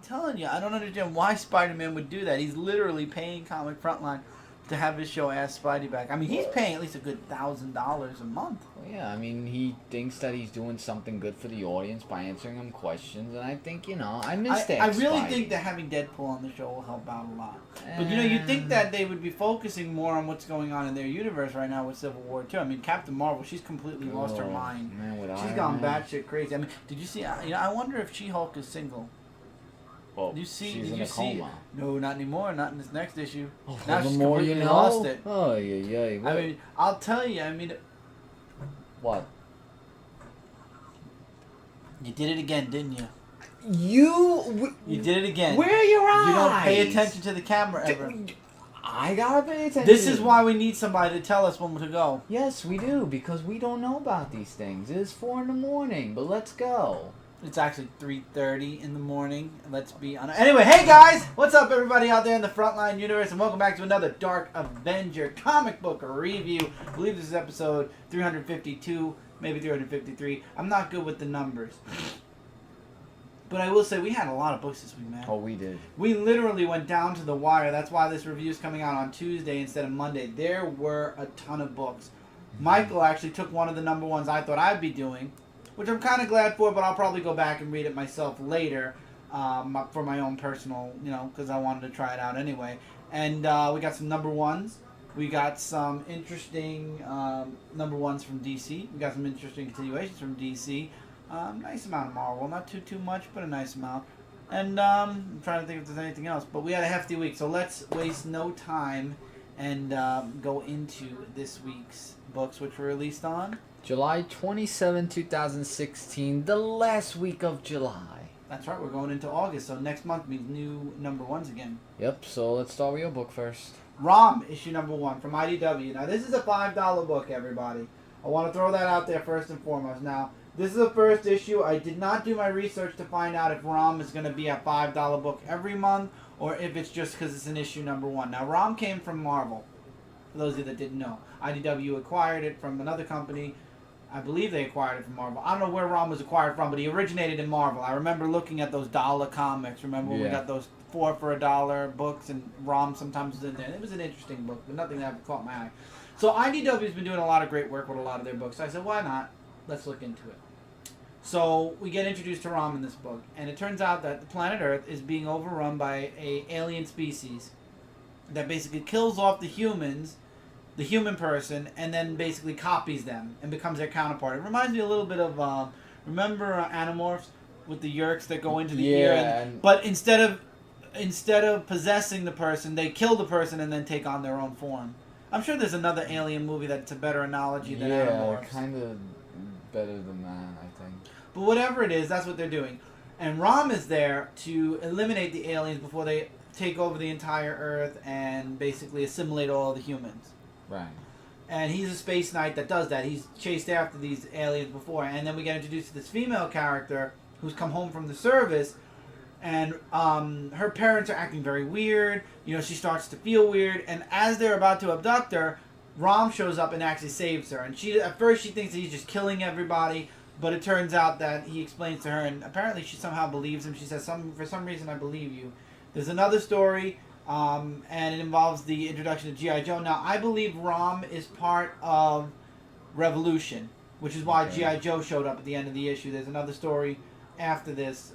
telling you, I don't understand why Spider-Man would do that. He's literally paying Comic Frontline to have his show Ask Spidey back. I mean, he's paying at least a good $1,000 a month. Well, yeah, I mean, he thinks that he's doing something good for the audience by answering them questions, and I think, I miss that. I really think that having Deadpool on the show will help out a lot. But, you'd think that they would be focusing more on what's going on in their universe right now with Civil War 2. I mean, Captain Marvel, she's completely lost her mind. Man, she's gone batshit crazy. I mean, did you see, I wonder if She-Hulk is single. Well, she's in a coma. No, not anymore. Not in this next issue. Oh, now the she's more completely you know. lost it. Oh, yeah. I mean, I'll tell you. What? You did it again, didn't you? You did it again. Where are your eyes? You don't pay attention to the camera ever. I gotta pay attention. This is why we need somebody to tell us when to go. Yes, we do, because we don't know about these things. It is 4 a.m, but let's go. It's actually 3:30 in the morning. Let's be honest. Anyway, hey guys! What's up everybody out there in the Frontline universe, and welcome back to another Dark Avenger comic book review. I believe this is episode 352, maybe 353. I'm not good with the numbers. But I will say we had a lot of books this week, man. Oh, we did. We literally went down to the wire. That's why this review is coming out on Tuesday instead of Monday. There were a ton of books. Michael actually took one of the number ones I thought I'd be doing, which I'm kind of glad for, but I'll probably go back and read it myself later for my own personal, because I wanted to try it out anyway. And we got some number ones. We got some interesting number ones from DC. We got some interesting continuations from DC. Nice amount of Marvel. Not too much, but a nice amount. And I'm trying to think if there's anything else. But we had a hefty week, so let's waste no time and go into this week's books, which were released on July 27, 2016, the last week of July. That's right, we're going into August, so next month means new number ones again. Yep, so let's start with your book first. ROM, issue number 1 from IDW. Now, this is a $5 book, everybody. I want to throw that out there first and foremost. Now, this is the first issue. I did not do my research to find out if ROM is going to be a $5 book every month or if it's just because it's an issue number 1. Now, ROM came from Marvel, for those of you that didn't know. IDW acquired it from another company. I believe they acquired it from Marvel. I don't know where ROM was acquired from, but he originated in Marvel. I remember looking at those dollar comics. Remember when we got those 4 for $1 books, and ROM sometimes was in there. It was an interesting book, but nothing that ever caught my eye. So IDW's been doing a lot of great work with a lot of their books. So I said, why not? Let's look into it. So we get introduced to ROM in this book, and it turns out that the planet Earth is being overrun by a alien species that basically kills off the humans, the human person, and then basically copies them and becomes their counterpart. It reminds me a little bit of, remember Animorphs with the Yeerks that go into the ear? But instead of possessing the person, they kill the person and then take on their own form. I'm sure there's another alien movie that's a better analogy than Animorphs. Yeah, kind of better than that, I think. But whatever it is, that's what they're doing. And ROM is there to eliminate the aliens before they take over the entire Earth and basically assimilate all the humans. Right. And he's a space knight that does that. He's chased after these aliens before. And then we get introduced to this female character who's come home from the service. And her parents are acting very weird. She starts to feel weird. And as they're about to abduct her, ROM shows up and actually saves her. And at first she thinks that he's just killing everybody. But it turns out that he explains to her. And apparently she somehow believes him. She says, for some reason I believe you. There's another story. And it involves the introduction of G.I. Joe. Now, I believe ROM is part of Revolution, which is why G.I. Joe showed up at the end of the issue. There's another story after this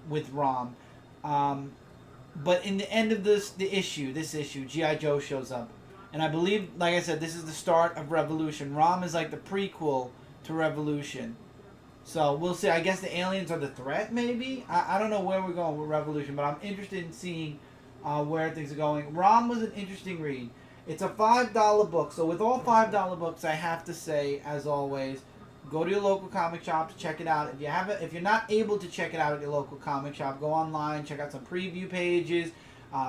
with ROM. But in the end of this issue, G.I. Joe shows up. And I believe, like I said, this is the start of Revolution. ROM is like the prequel to Revolution. So we'll see. I guess the aliens are the threat, maybe? I don't know where we're going with Revolution, but I'm interested in seeing where things are going. ROM was an interesting read. It's a $5 book, so with all $5 books, I have to say, as always, go to your local comic shop to check it out. If you're not able to check it out at your local comic shop, go online, check out some preview pages,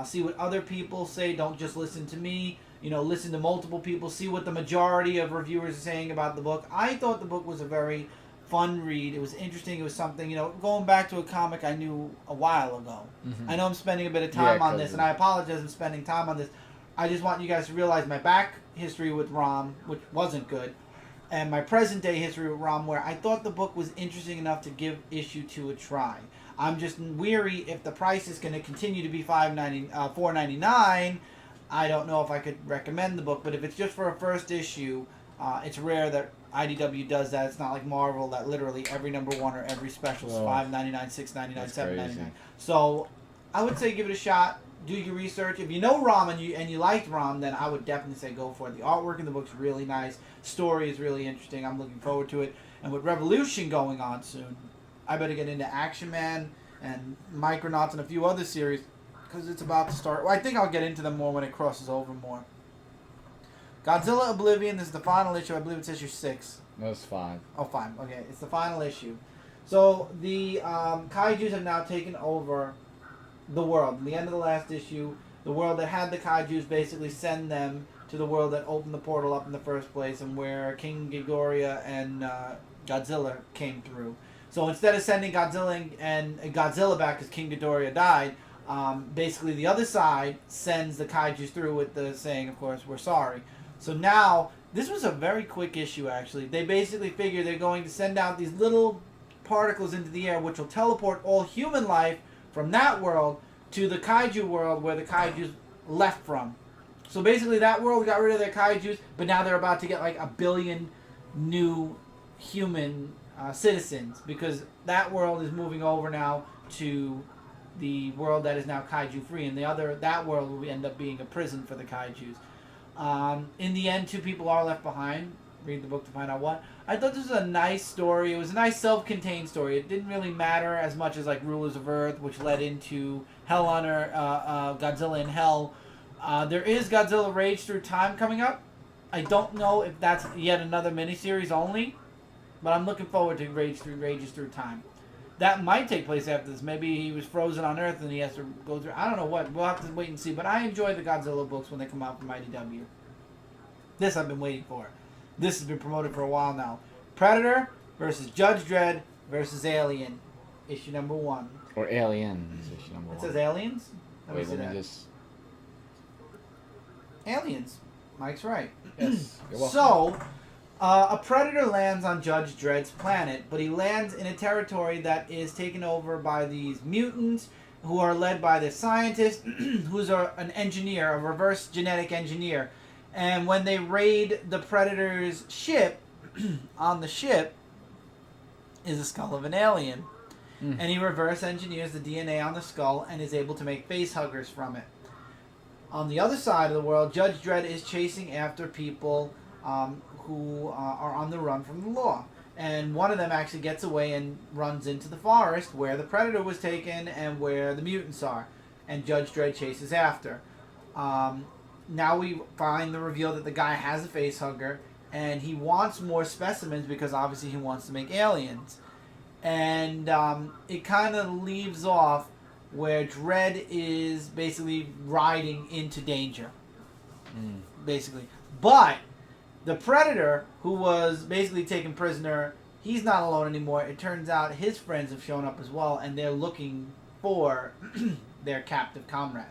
see what other people say. Don't just listen to me. Listen to multiple people. See what the majority of reviewers are saying about the book. I thought the book was a very fun read. It was interesting. It was something, going back to a comic I knew a while ago. Mm-hmm. I know I'm spending a bit of time on this, and I apologize for spending time on this. I just want you guys to realize my back history with ROM, which wasn't good, and my present day history with ROM, where I thought the book was interesting enough to give issue 2 a try. I'm just weary if the price is going to continue to be $4.99. I don't know if I could recommend the book, but if it's just for a first issue, it's rare that IDW does that. It's not like Marvel that literally every number one or every special is $5.99, $6.99, $7.99. So I would say give it a shot. Do your research. If you know Rom and you liked Rom, then I would definitely say go for it. The artwork in the book's really nice. Story is really interesting. I'm looking forward to it. And with Revolution going on soon, I better get into Action Man and Micronauts and a few other series because it's about to start. Well, I think I'll get into them more when it crosses over more. Godzilla Oblivion, this is the final issue. I believe it's issue 6. No, it's 5. Oh, 5. Okay, it's the final issue. So the kaijus have now taken over the world. At the end of the last issue, the world that had the kaijus basically send them to the world that opened the portal up in the first place and where King Ghidorah and Godzilla came through. So instead of sending Godzilla back because King Ghidorah died, basically the other side sends the kaijus through with the saying, of course, we're sorry. So now, this was a very quick issue actually. They basically figure they're going to send out these little particles into the air which will teleport all human life from that world to the kaiju world where the kaijus left from. So basically that world got rid of their kaijus, but now they're about to get like 1 billion new human citizens because that world is moving over now to the world that is now kaiju free, and that world will end up being a prison for the kaijus. In the end, 2 people are left behind. Read the book to find out what. I thought this was a nice story. It was a nice self-contained story. It didn't really matter as much as like Rulers of Earth, which led into Hell on Earth, Godzilla in Hell. There is Godzilla Rage Through Time coming up. I don't know if that's yet another miniseries only, but I'm looking forward to Rages Through Time. That might take place after this. Maybe he was frozen on Earth and he has to go through. I don't know what. We'll have to wait and see. But I enjoy the Godzilla books when they come out from IDW. This I've been waiting for. This has been promoted for a while now. Predator versus Judge Dredd versus Alien. Issue number 1. Or Aliens, issue number 1. It says Aliens? Wait, let me just... Aliens. Mike's right. Yes, you're welcome. So, a predator lands on Judge Dredd's planet, but he lands in a territory that is taken over by these mutants who are led by this scientist who's an engineer, a reverse genetic engineer. And when they raid the predator's ship, on the ship is the skull of an alien. And he reverse engineers the DNA on the skull and is able to make face huggers from it. On the other side of the world, Judge Dredd is chasing after people who are on the run from the law. And one of them actually gets away and runs into the forest where the predator was taken and where the mutants are. And Judge Dredd chases after. Now we find the reveal that the guy has a face hugger and he wants more specimens because obviously he wants to make aliens. And it kind of leaves off where Dredd is basically riding into danger. Basically. But the Predator, who was basically taken prisoner, he's not alone anymore. It turns out his friends have shown up as well, and they're looking for their captive comrade.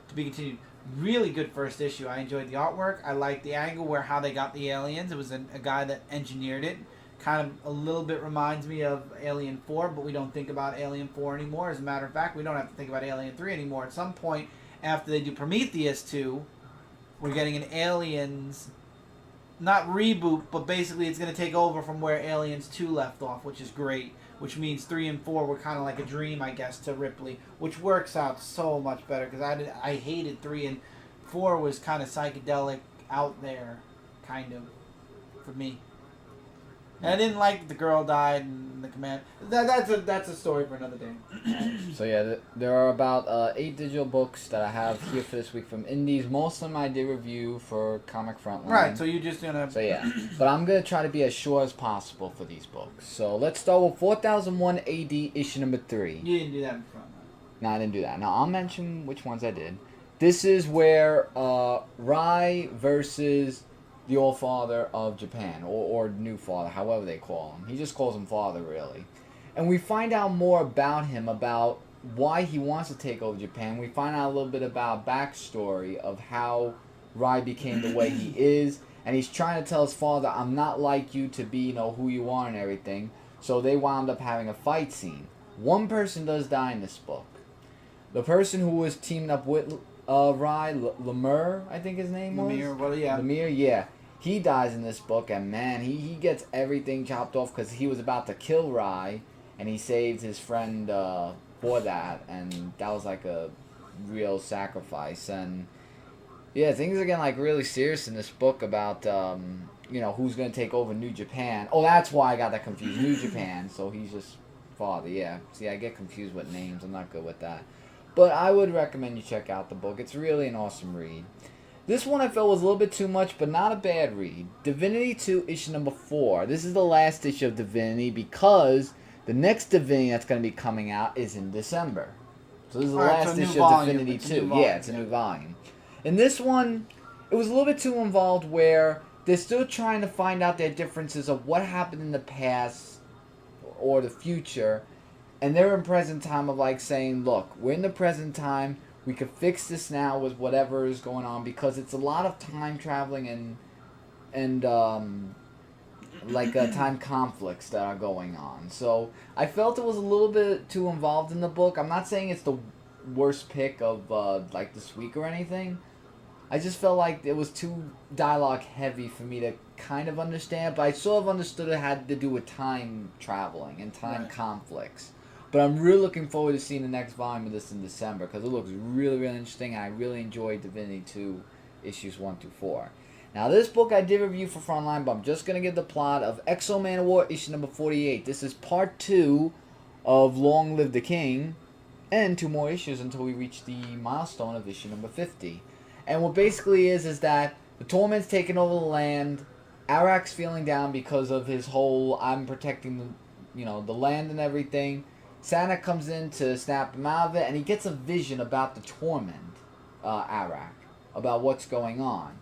To be continued. Really good first issue. I enjoyed the artwork. I liked the angle where how they got the aliens. It was a guy that engineered it. Kind of a little bit reminds me of Alien 4, but we don't think about Alien 4 anymore. As a matter of fact, we don't have to think about Alien 3 anymore. At some point, after they do Prometheus 2, we're getting an Aliens, not reboot, but basically it's going to take over from where Aliens 2 left off, which is great. Which means 3 and 4 were kind of like a dream, I guess, to Ripley, which works out so much better because I hated 3 and 4 was kind of psychedelic, out there, kind of, for me. And I didn't like the girl died and the command. That's a story for another day. So yeah, there are about 8 digital books that I have here for this week from indies. Most of them I did review for Comic Frontline. Right, so you're just gonna. So yeah, but I'm gonna try to be as short as possible for these books. So let's start with 4001 AD issue number 3. You didn't do that in Frontline. No, I didn't do that. Now I'll mention which ones I did. This is where Rai versus the old father of Japan, or new father, however they call him. He just calls him father, really. And we find out more about him, about why he wants to take over Japan. We find out a little bit about backstory of how Rai became the way he is. And he's trying to tell his father, I'm not like you to be, who you are and everything. So they wound up having a fight scene. One person does die in this book. The person who was teamed up with Rye, Lemire, I think his name was. Lemire, well, yeah. Lemire, yeah. He dies in this book, and man, he gets everything chopped off because he was about to kill Rye, and he saved his friend for that, and that was like a real sacrifice. And yeah, things are getting like really serious in this book about who's gonna take over New Japan. Oh, that's why I got that confused. New Japan, so he's just father. Yeah, see, I get confused with names. I'm not good with that. But I would recommend you check out the book. It's really an awesome read. This one I felt was a little bit too much, but not a bad read. Divinity II, issue number 4. This is the last issue of Divinity because the next Divinity that's going to be coming out is in December. So this is the last issue of Divinity 2. Yeah, it's a new volume. In this one, it was a little bit too involved where they're still trying to find out their differences of what happened in the past or the future. And they're in present time of like saying, look, we're in the present time. We could fix this now with whatever is going on because it's a lot of time traveling and time conflicts that are going on. So I felt it was a little bit too involved in the book. I'm not saying it's the worst pick of this week or anything. I just felt like it was too dialogue heavy for me to kind of understand. But I sort of understood it had to do with time traveling and time conflicts. But I'm really looking forward to seeing the next volume of this in December because it looks really, really interesting. I really enjoyed Divinity 2 issues 1 through 4. Now, this book I did review for Frontline, but I'm just going to give the plot of Exo Manowar issue number 48. This is part 2 of Long Live the King and 2 more issues until we reach the milestone of issue number 50. And what basically is that the Torment's taking over the land. Arak's feeling down because of his whole I'm protecting the land and everything. Santa comes in to snap him out of it, and he gets a vision about the Torment, Arak, about what's going on.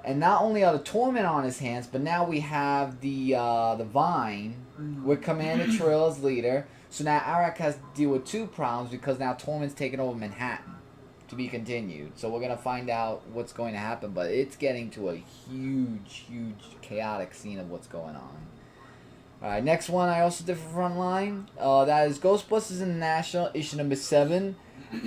And not only are the Torment on his hands, but now we have the Vine with Commander Trill as leader. So now Arak has to deal with 2 problems because now Torment's taking over Manhattan. To be continued. So we're going to find out what's going to happen, but it's getting to a huge, chaotic scene of what's going on. Alright, next one I also did for Frontline. That is Ghostbusters International, issue number 7.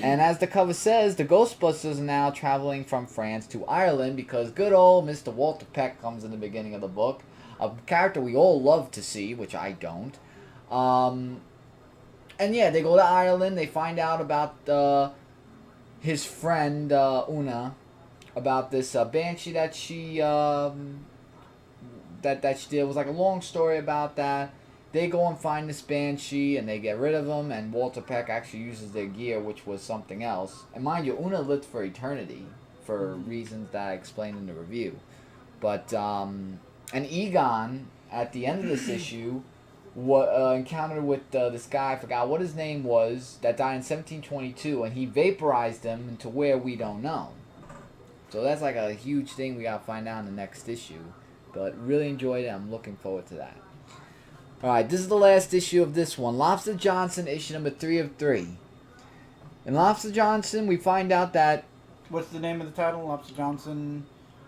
And as the cover says, the Ghostbusters are now traveling from France to Ireland because good old Mr. Walter Peck comes in the beginning of the book. A character we all love to see, which I don't. And yeah, they go to Ireland. They find out about his friend, Una, about this banshee that she that she did. It was like a long story about that. They go and find this banshee and they get rid of him, and Walter Peck actually uses their gear, which was something else. And mind you, Una lived for eternity for reasons that I explained in the review. But and Egon at the end of this issue encountered with this guy, I forgot what his name was, that died in 1722, and he vaporized him into where we don't know. So that's like a huge thing we gotta find out in the next issue. But really enjoyed it. I'm looking forward to that. Alright, this is the last issue of this one. Lobster Johnson, issue number 3 of 3. In Lobster Johnson, we find out that... What's the name of the title? Lobster Johnson?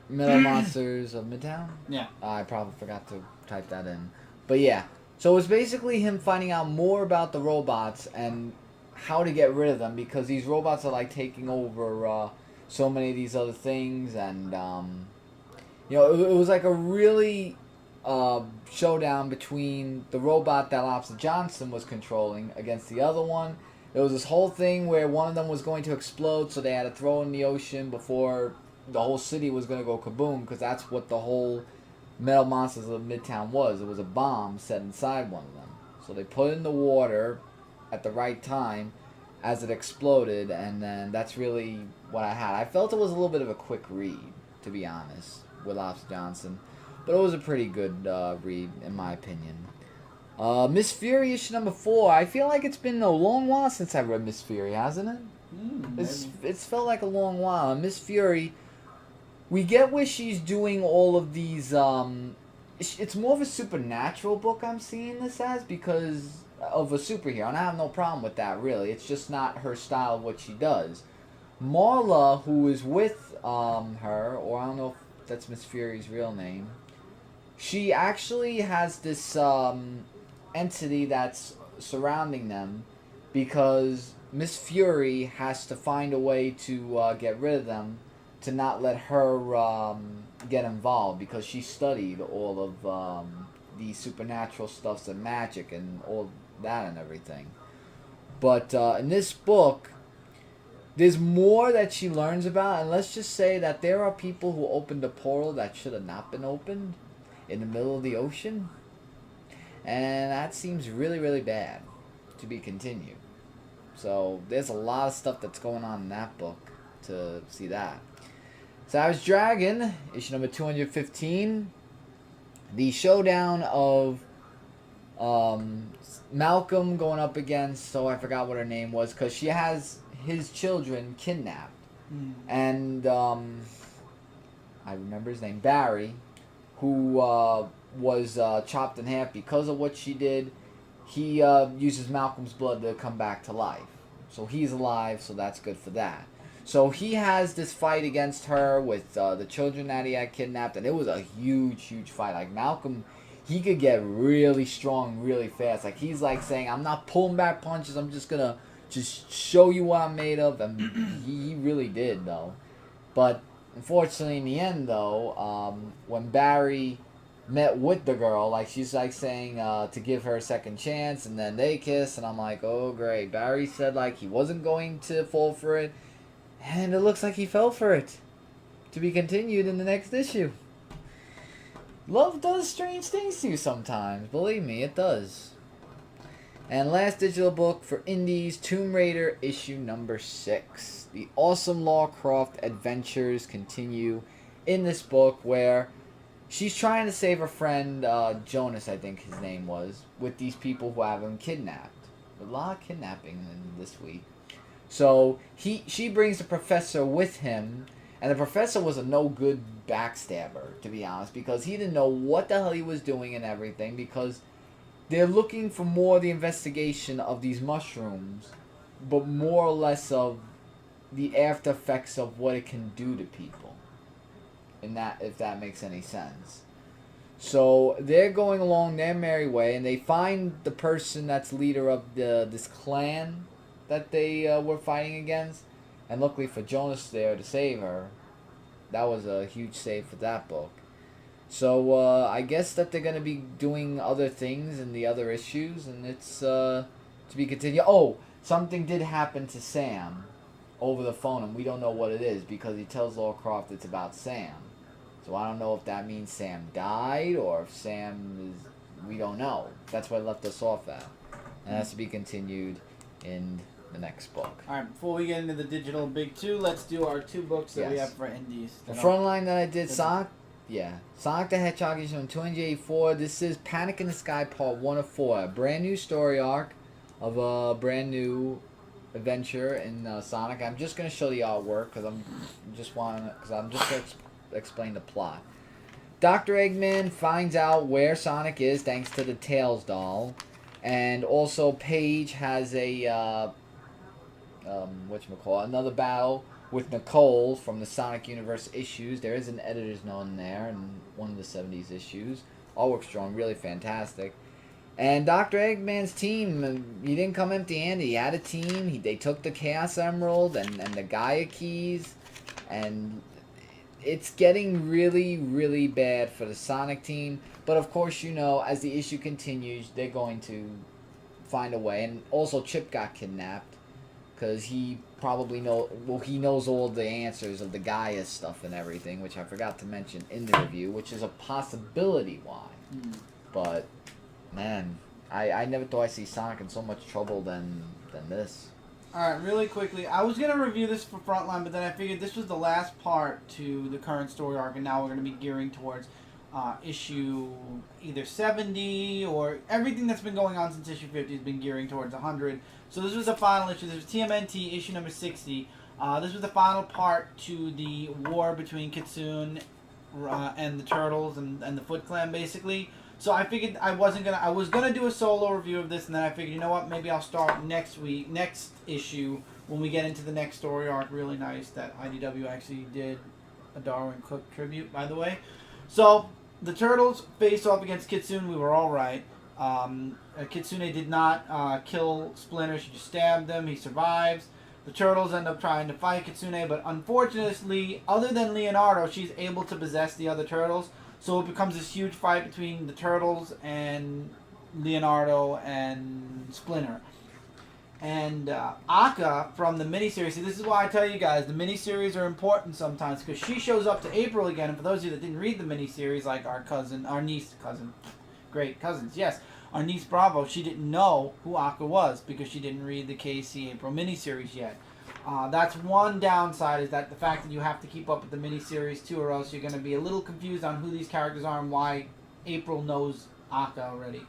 Metal Monsters of Midtown? Yeah. I probably forgot to type that in. But yeah. So it's basically him finding out more about the robots and how to get rid of them, because these robots are like taking over so many of these other things, and it was like a really showdown between the robot that Lobster Johnson was controlling against the other one. There was this whole thing where one of them was going to explode, so they had to throw it in the ocean before the whole city was going to go kaboom, because that's what the whole Metal Monsters of Midtown was. It was a bomb set inside one of them. So they put it in the water at the right time as it exploded, and then that's really what I had. I felt it was a little bit of a quick read, to be honest, with Lobster Johnson. But it was a pretty good read, in my opinion. Miss Fury, issue number 4. I feel like it's been a long while since I read Miss Fury, hasn't it? It's felt like a long while. Miss Fury, we get where she's doing all of these... it's more of a supernatural book I'm seeing this as, because of a superhero. And I have no problem with that, really. It's just not her style of what she does. Marla, who is with her, or I don't know if that's Miss Fury's real name, she actually has this entity that's surrounding them because Miss Fury has to find a way to get rid of them to not let her get involved because she studied all of the supernatural stuffs and magic and all that and everything. But in this book, there's more that she learns about, and let's just say that there are people who opened a portal that should have not been opened in the middle of the ocean. And that seems really, really bad to be continued. So there's a lot of stuff that's going on in that book to see that. Savage Dragon, issue number 215. The showdown of Malcolm going up against, I forgot what her name was, because she has his children kidnapped. And I remember his name, Barry, who was chopped in half because of what she did. He uses Malcolm's blood to come back to life. So he's alive, so that's good for that. So he has this fight against her with the children that he had kidnapped, and it was a huge, huge fight. Like, Malcolm, he could get really strong really fast. Like, he's like saying, I'm not pulling back punches, I'm just gonna just show you what I'm made of, and he really did, though. But unfortunately, in the end, though, when Barry met with the girl, like, she's like saying to give her a second chance, and then they kiss, and I'm like, oh great. Barry said like he wasn't going to fall for it, and it looks like he fell for it. To be continued in the next issue. Love does strange things to you sometimes, believe me, it does. And last digital book for indies, Tomb Raider issue number 6. The awesome Lara Croft adventures continue in this book where she's trying to save her friend, Jonas, I think his name was, with these people who have him kidnapped. A lot of kidnapping in this week. So she brings the professor with him, and the professor was a no-good backstabber, to be honest, because he didn't know what the hell he was doing and everything, because they're looking for more of the investigation of these mushrooms, but more or less of the after effects of what it can do to people. And that, if that makes any sense. So they're going along their merry way, and they find the person that's leader of this clan that they were fighting against. And luckily for Jonas there to save her, that was a huge save for that book. So I guess that they're going to be doing other things in the other issues, and it's to be continued. Oh, something did happen to Sam over the phone, and we don't know what it is because he tells Lara Croft it's about Sam. So I don't know if that means Sam died or if Sam is... We don't know. That's what left us off at. And that's to be continued in the next book. Alright, before we get into the digital big two, let's do our 2 books that we have for indies. The Frontline that I did, Sonic the Hedgehog issue 284. This is Panic in the Sky part 1 of 4. A brand new story arc of a brand new adventure in Sonic. I'm just going to show the artwork because I'm just going to explain the plot. Dr. Eggman finds out where Sonic is thanks to the Tails doll, and also Paige has a another battle with Nicole from the Sonic Universe issues. There is an editor's note in there in one of the 70s issues. Artwork's drawn really fantastic. And Dr. Eggman's team, he didn't come empty-handed. He had a team. They took the Chaos Emerald and the Gaia Keys, and it's getting really, really bad for the Sonic team. But of course, you know, as the issue continues, they're going to find a way. And also, Chip got kidnapped because he probably he knows all the answers of the Gaia stuff and everything, which I forgot to mention in the review, which is a possibility why. But man, I never thought I'd see Sonic in so much trouble than this. Alright, really quickly, I was going to review this for Frontline, but then I figured this was the last part to the current story arc, and now we're going to be gearing towards issue either 70, or everything that's been going on since issue 50 has been gearing towards 100. So this was the final issue. This was TMNT issue number 60. This was the final part to the war between Kitsune and the Turtles and the Foot Clan, basically. So I figured I was gonna do a solo review of this, and then I figured, you know what, maybe I'll start next issue when we get into the next story arc. Really nice that IDW actually did a Darwin Cook tribute, by the way. So the Turtles face off against Kitsune. We were all right. Kitsune did not kill Splinter. She just stabbed him. He survives. The Turtles end up trying to fight Kitsune, but unfortunately, other than Leonardo, she's able to possess the other Turtles. So it becomes this huge fight between the Turtles and Leonardo and Splinter. And Akka from the miniseries. See, this is why I tell you guys the miniseries are important sometimes, because she shows up to April again. And for those of you that didn't read the miniseries, like our niece, great cousins, yes, our niece Bravo, she didn't know who Akka was because she didn't read the KC April miniseries yet. That's one downside, is that the fact that you have to keep up with the miniseries too, or else you're going to be a little confused on who these characters are and why April knows Akka already.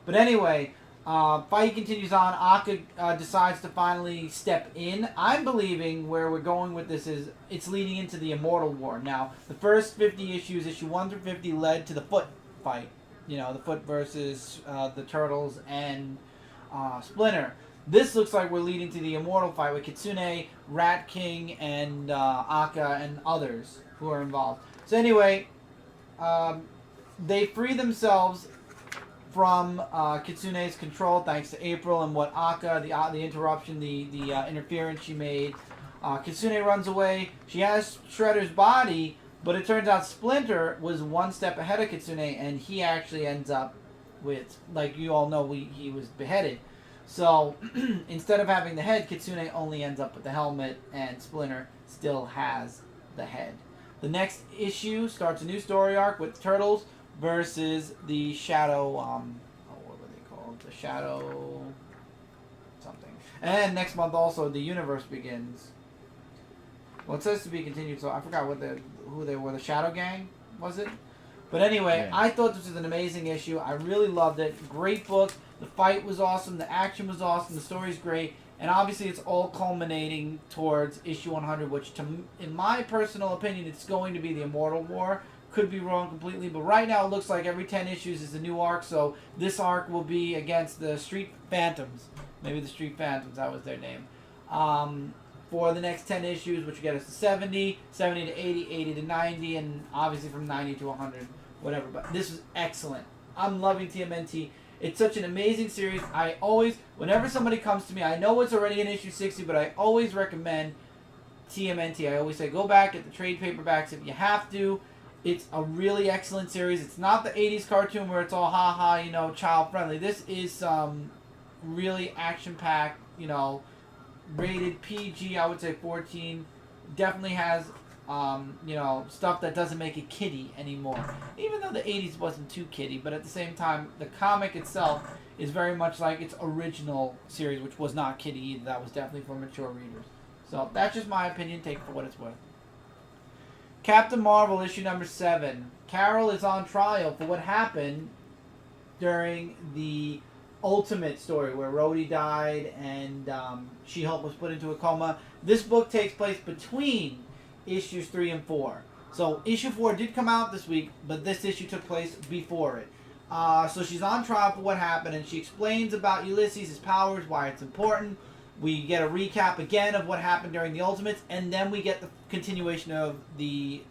But anyway, fight continues on. Akka decides to finally step in. I'm believing where we're going with this is it's leading into the Immortal War. Now, the first 50 issues, issue 1 through 50, led to the Foot fight. You know, the Foot versus the Turtles and Splinter. This looks like we're leading to the Immortal fight with Kitsune, Rat King, and Akka and others who are involved. So anyway, they free themselves from Kitsune's control thanks to April and what Akka, the interruption, the interference she made. Kitsune runs away. She has Shredder's body, but it turns out Splinter was one step ahead of Kitsune, and he actually ends up with, like you all know, he was beheaded. So instead of having the head, Kitsune only ends up with the helmet, and Splinter still has the head. The next issue starts a new story arc with Turtles versus the Shadow, what were they called? The Shadow something. And next month also, the Universe Begins. Well, it says to be continued, so I forgot who they were. The Shadow Gang, was it? But anyway, yeah. I thought this was an amazing issue. I really loved it. Great book. The fight was awesome. The action was awesome. The story's great. And obviously, it's all culminating towards issue 100, which, in my personal opinion, it's going to be the Immortal War. Could be wrong completely, but right now it looks like every 10 issues is a new arc, so this arc will be against the Street Phantoms. Maybe the Street Phantoms, that was their name. For the next 10 issues, which will get us to 70, 70 to 80, 80 to 90, and obviously from 90 to 100, whatever. But this is excellent. I'm loving TMNT. It's such an amazing series. I always, whenever somebody comes to me, I know it's already in issue 60, but I always recommend TMNT. I always say go back, get the trade paperbacks if you have to. It's a really excellent series. It's not the 80s cartoon where it's all ha-ha, child friendly. This is really action-packed, rated PG, I would say 14. Definitely has, stuff that doesn't make it kiddie anymore. Even though the 80s wasn't too kiddie, but at the same time, the comic itself is very much like its original series, which was not kiddie either. That was definitely for mature readers. So that's just my opinion. Take it for what it's worth. Captain Marvel, issue number 7. Carol is on trial for what happened during the Ultimate story where Rhodey died and She-Hulk was put into a coma. This book takes place between issues 3 and 4. So issue 4 did come out this week, but this issue took place before it. So she's on trial for what happened, and she explains about Ulysses, his powers, why it's important. We get a recap again of what happened during the Ultimates, and then we get the continuation of the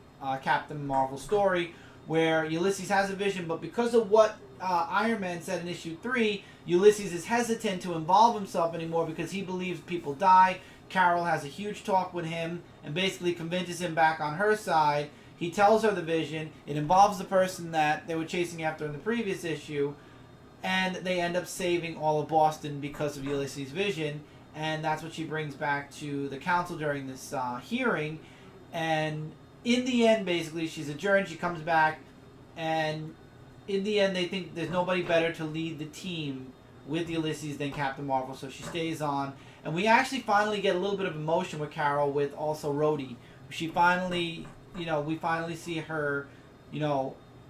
Captain Marvel story, where Ulysses has a vision, but because of what Iron Man said in issue 3, Ulysses is hesitant to involve himself anymore because he believes people die. Carol has a huge talk with him and basically convinces him back on her side. He tells her the vision. It involves the person that they were chasing after in the previous issue, and they end up saving all of Boston because of Ulysses' vision. And that's what she brings back to the council during this hearing. And in the end, basically, she's adjourned. She comes back. And in the end, they think there's nobody better to lead the team with Ulysses than Captain Marvel. So she stays on. And we actually finally get a little bit of emotion with Carol with also Rhodey. She finally, we finally see her,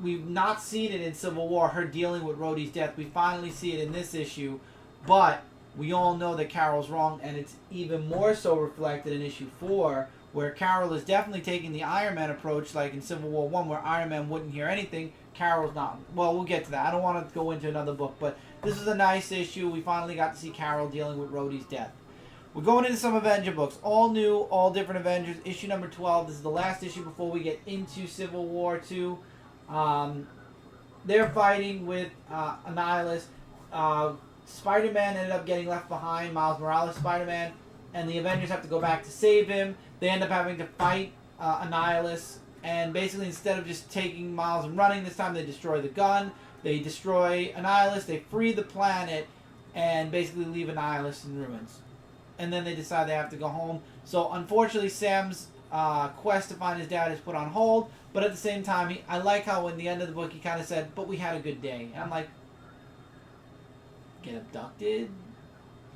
we've not seen it in Civil War, her dealing with Rhodey's death. We finally see it in this issue. But we all know that Carol's wrong, and it's even more so reflected in issue 4, where Carol is definitely taking the Iron Man approach, like in Civil War 1, where Iron Man wouldn't hear anything. Carol's not. Well, we'll get to that. I don't want to go into another book, but this is a nice issue. We finally got to see Carol dealing with Rhodey's death. We're going into some Avenger books. All new, all different Avengers. Issue number 12. This is the last issue before we get into Civil War 2. they're fighting with Annihilus. Spider-Man ended up getting left behind, Miles Morales Spider-Man, and the Avengers have to go back to save him. They end up having to fight Annihilus, and basically instead of just taking Miles and running, this time they destroy the gun, they destroy Annihilus, they free the planet, and basically leave Annihilus in ruins. And then they decide they have to go home. So unfortunately Sam's quest to find his dad is put on hold, but at the same time, I like how in the end of the book he kind of said, but we had a good day. And I'm like, get abducted?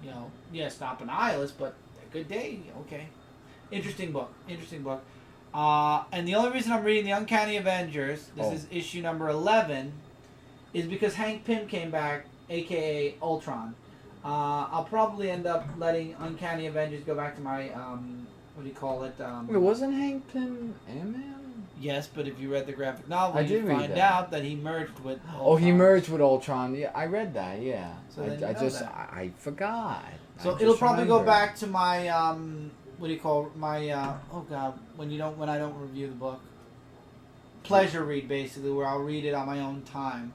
You know, yeah, stop Annihilus, but a good day? Okay. Interesting book. And the only reason I'm reading the Uncanny Avengers, this is issue number 11, is because Hank Pym came back, a.k.a. Ultron. I'll probably end up letting Uncanny Avengers go back to my, what do you call it? Wait, wasn't Hank Pym Ant-Man? Yes, but if you read the graphic novel, I you did read find that. out that he merged with Ultron. Oh, he merged with Ultron. Yeah, I read that. Yeah, So then I forgot. So it'll probably go back to my what do you call my oh god when I don't review the book. Pleasure read, basically, where I'll read it on my own time.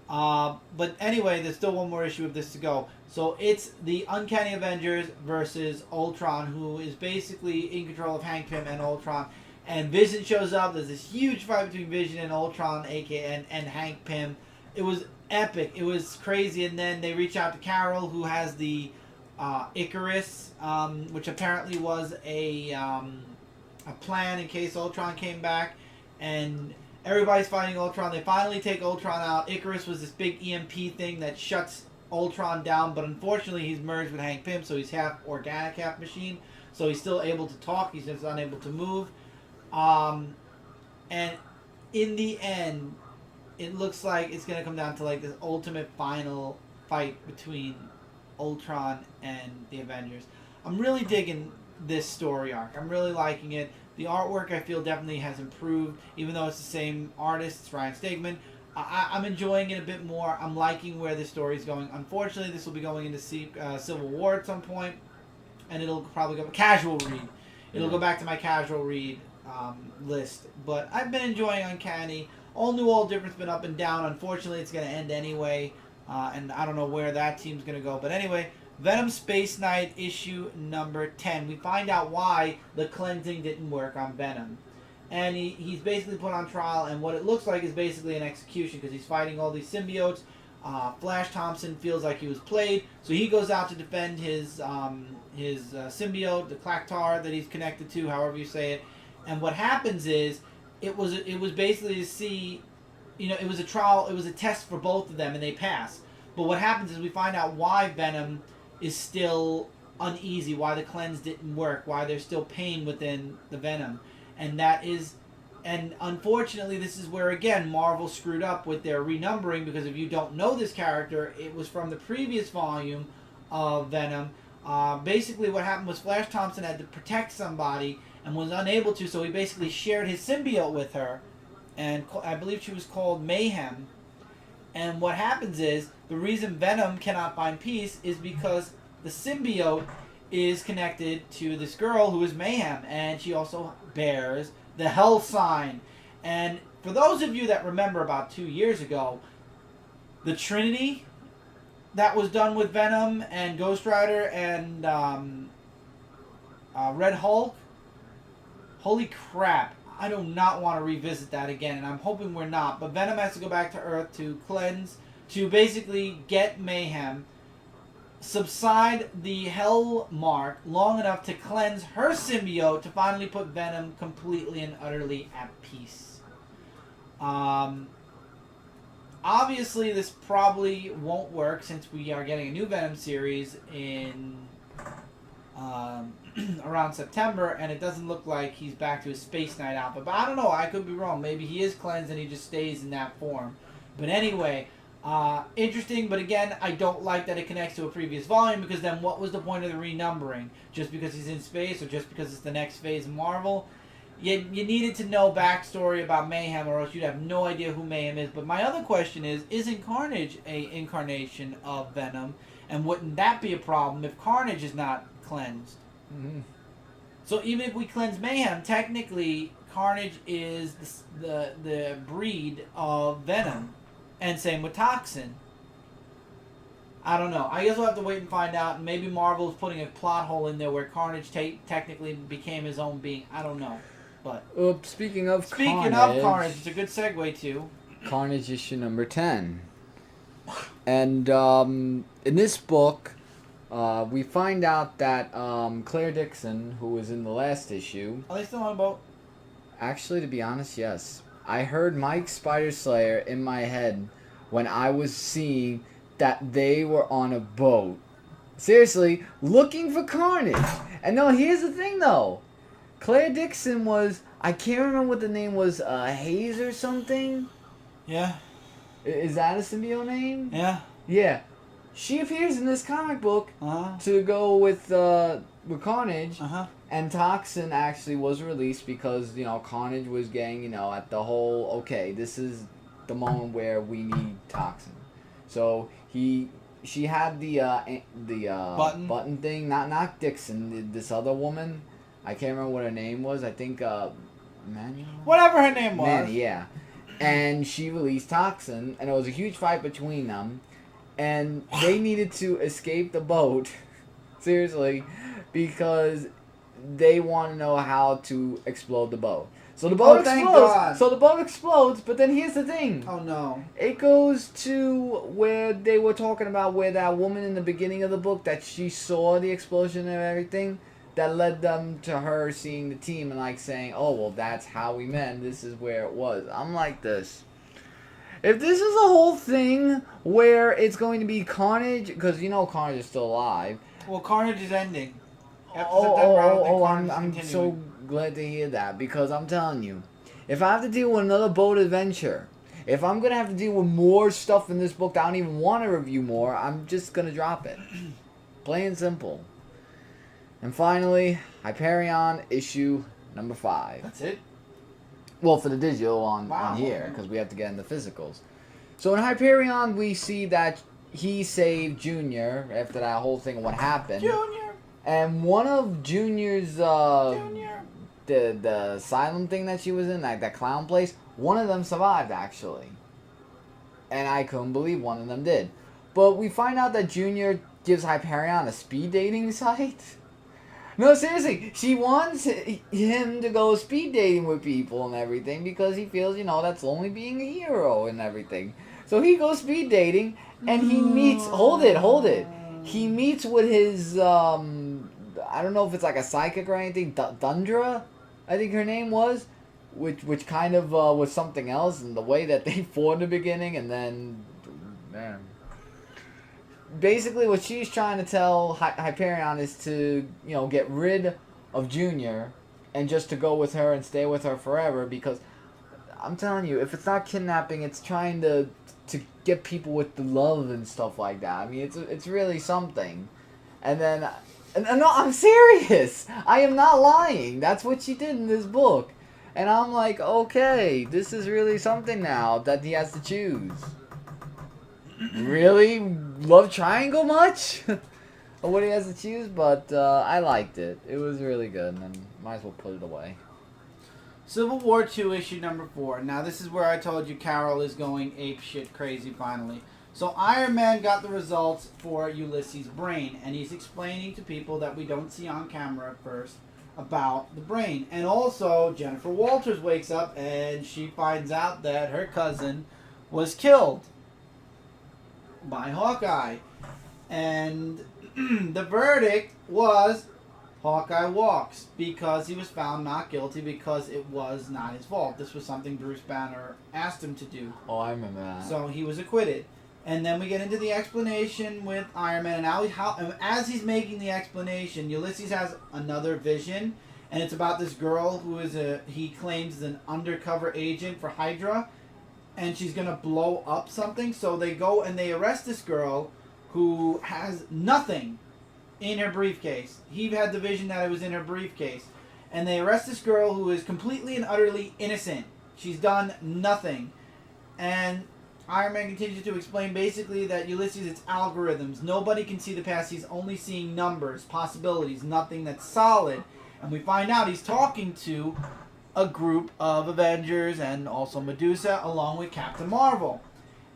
But anyway, there's still one more issue of this to go. So it's the Uncanny Avengers versus Ultron, who is basically in control of Hank Pym and Ultron. And Vision shows up. There's this huge fight between Vision and Ultron, aka and Hank Pym. It was epic. It was crazy. And then they reach out to Carol, who has the Icarus, which apparently was a plan in case Ultron came back. And everybody's fighting Ultron. They finally take Ultron out. Icarus was this big EMP thing that shuts Ultron down, but unfortunately he's merged with Hank Pym, so he's half organic, half machine. So he's still able to talk. He's just unable to move. And in the end, it looks like it's going to come down to like this ultimate final fight between Ultron and the Avengers. I'm really digging this story arc. I'm really liking it. The artwork I feel definitely has improved, even though it's the same artist, it's Ryan Stegman. I'm enjoying it a bit more. I'm liking where the story's going. Unfortunately, this will be going into Civil War at some point, and it'll probably go casual read. It'll go back to my casual read list. But I've been enjoying Uncanny. All new, all different's been up and down. Unfortunately, it's going to end anyway, and I don't know where that team's going to go. But anyway, Venom Space Knight issue number 10. We find out why the cleansing didn't work on Venom. And he's basically put on trial, and what it looks like is basically an execution because he's fighting all these symbiotes. Flash Thompson feels like he was played, so he goes out to defend his symbiote, the Clactar that he's connected to, however you say it. And what happens is, it was basically to see, it was a trial, it was a test for both of them, and they pass. But what happens is we find out why Venom is still uneasy, why the cleanse didn't work, why there's still pain within the Venom. And unfortunately, this is where, again, Marvel screwed up with their renumbering, because if you don't know this character, it was from the previous volume of Venom. Basically, what happened was Flash Thompson had to protect somebody and was unable to, so he basically shared his symbiote with her, and I believe she was called Mayhem. And what happens is, the reason Venom cannot find peace is because the symbiote is connected to this girl who is Mayhem, and she also bears the Hell sign. And for those of you that remember about 2 years ago, the Trinity that was done with Venom and Ghost Rider and Red Hulk, holy crap, I do not want to revisit that again, and I'm hoping we're not. But Venom has to go back to Earth to cleanse, to basically get Mayhem, subside the Hell mark long enough to cleanse her symbiote to finally put Venom completely and utterly at peace. Obviously, this probably won't work since we are getting a new Venom series in around September, and it doesn't look like he's back to his Space Knight outfit. But I don't know, I could be wrong. Maybe he is cleansed and he just stays in that form. But anyway, interesting, but again, I don't like that it connects to a previous volume, because then what was the point of the renumbering? Just because he's in space, or just because it's the next phase of Marvel? You needed to know backstory about Mayhem, or else you'd have no idea who Mayhem is. But my other question is, isn't Carnage a incarnation of Venom? And wouldn't that be a problem if Carnage is not cleansed? Mm-hmm. So even if we cleanse Mayhem, technically Carnage is the breed of Venom. And same with Toxin. I don't know. I guess we'll have to wait and find out. Maybe Marvel's putting a plot hole in there where Carnage technically became his own being. I don't know. But speaking of Carnage, it's a good segue to Carnage issue number 10. And in this book, we find out that Claire Dixon, who was in the last issue... Are they still on a boat? Actually, to be honest, yes. I heard Mike Spider Slayer in my head when I was seeing that they were on a boat. Seriously, looking for Carnage. And no, here's the thing though. Claire Dixon was, I can't remember what the name was, Hayes or something? Yeah. Is that a symbiote name? Yeah. Yeah. She appears in this comic book to go with Carnage. And Toxin actually was released because, Carnage was getting, at the whole, okay, this is the moment where we need Toxin. So she had the button thing, not Dixon, this other woman. I can't remember what her name was. I think Manuel? Whatever her name was. Manny, yeah. And she released Toxin, and it was a huge fight between them. And they needed to escape the boat, seriously, because they want to know how to explode the boat. So the boat explodes. So the boat explodes, but then here's the thing. Oh no. It goes to where they were talking about where that woman in the beginning of the book, that she saw the explosion and everything, that led them to her seeing the team and saying, oh, well, that's how we met, and this is where it was. I'm like this. If this is a whole thing where it's going to be Carnage, because Carnage is still alive. Well, Carnage is ending. I'm so glad to hear that, because I'm telling you, if I have to deal with another boat adventure, if I'm going to have to deal with more stuff in this book that I don't even want to review more, I'm just going to drop it. Plain and simple. And finally, Hyperion issue number 5. That's it? Well, for the digital on here, because we have to get in the physicals. So in Hyperion, we see that he saved Junior after that whole thing, what happened. Junior! And one of Junior's, the asylum thing that she was in, that clown place, one of them survived, actually. And I couldn't believe one of them did. But we find out that Junior gives Hyperion a speed dating site. No, seriously, she wants him to go speed dating with people and everything because he feels, that's only being a hero and everything. So he goes speed dating and he meets, hold it. He meets with his, I don't know if it's like a psychic or anything, Dundra, I think her name was, which kind of was something else, and the way that they fought in the beginning, and then, man. Basically, what she's trying to tell Hyperion is to, get rid of Junior and just to go with her and stay with her forever, because I'm telling you, if it's not kidnapping, it's trying to get people with the love and stuff like that. I mean, it's really something. And then, no, I'm serious. I am not lying. That's what she did in this book. And I'm like, okay, this is really something now that he has to choose. Really? Love triangle much? Or what he has to choose? But I liked it. It was really good, and might as well put it away. Civil War II, issue number 4. Now, this is where I told you Carol is going apeshit crazy finally. So, Iron Man got the results for Ulysses' brain, and he's explaining to people that we don't see on camera at first about the brain. And also, Jennifer Walters wakes up, and she finds out that her cousin was killed by Hawkeye. And the verdict was Hawkeye walks, because he was found not guilty because it was not his fault. This was something Bruce Banner asked him to do. Oh, I remember that. So he was acquitted. And then we get into the explanation with Iron Man, and now as he's making the explanation, Ulysses has another vision, and it's about this girl who he claims is an undercover agent for Hydra, and she's going to blow up something. So they go and they arrest this girl who has nothing in her briefcase. He had the vision that it was in her briefcase. And they arrest this girl who is completely and utterly innocent. She's done nothing. And Iron Man continues to explain basically that Ulysses, it's algorithms. Nobody can see the past. He's only seeing numbers, possibilities, nothing that's solid. And we find out he's talking to a group of Avengers and also Medusa along with Captain Marvel.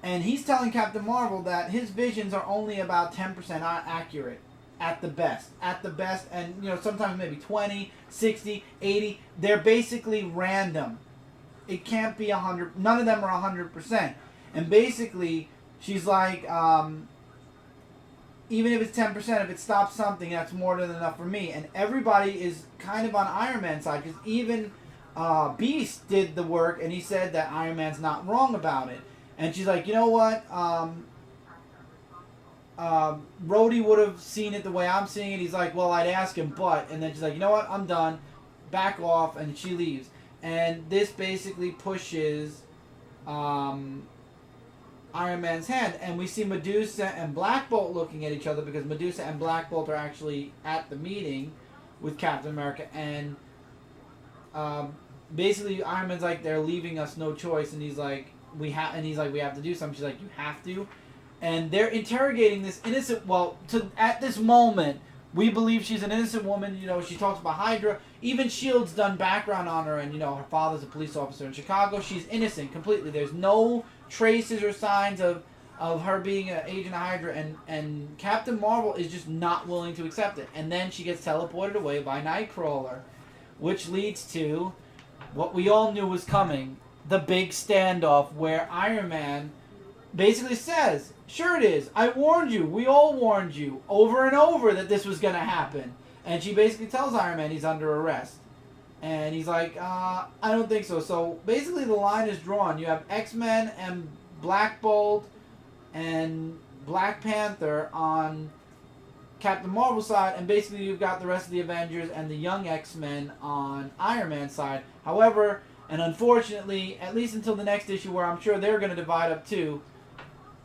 And he's telling Captain Marvel that his visions are only about 10% accurate at the best. At the best, and sometimes maybe 20, 60, 80. They're basically random. It can't be 100. None of them are 100%. And basically, she's like, even if it's 10%, if it stops something, that's more than enough for me. And everybody is kind of on Iron Man's side, because even Beast did the work, and he said that Iron Man's not wrong about it. And she's like, you know what? Rhodey would have seen it the way I'm seeing it. He's like, well, I'd ask him, but. And then she's like, you know what? I'm done. Back off. And she leaves. And this basically pushes Iron Man's hand. And we see Medusa and Black Bolt looking at each other, because Medusa and Black Bolt are actually at the meeting with Captain America. And basically Iron Man's like, they're leaving us no choice. And he's like, we have to do something. She's like, you have to. And they're interrogating this innocent. Well, at this moment, we believe she's an innocent woman. She talks about Hydra. Even S.H.I.E.L.D.'s done background on her, and her father's a police officer in Chicago. She's innocent completely. There's no traces or signs of her being an agent of Hydra, and Captain Marvel is just not willing to accept it. And then she gets teleported away by Nightcrawler, which leads to what we all knew was coming. The big standoff where Iron Man basically says, sure it is, I warned you, we all warned you over and over that this was going to happen. And she basically tells Iron Man he's under arrest. And he's like, I don't think so. So basically the line is drawn. You have X-Men and Black Bolt and Black Panther on Captain Marvel's side, and basically you've got the rest of the Avengers and the young X-Men on Iron Man's side. However, and unfortunately, at least until the next issue, where I'm sure they're going to divide up too,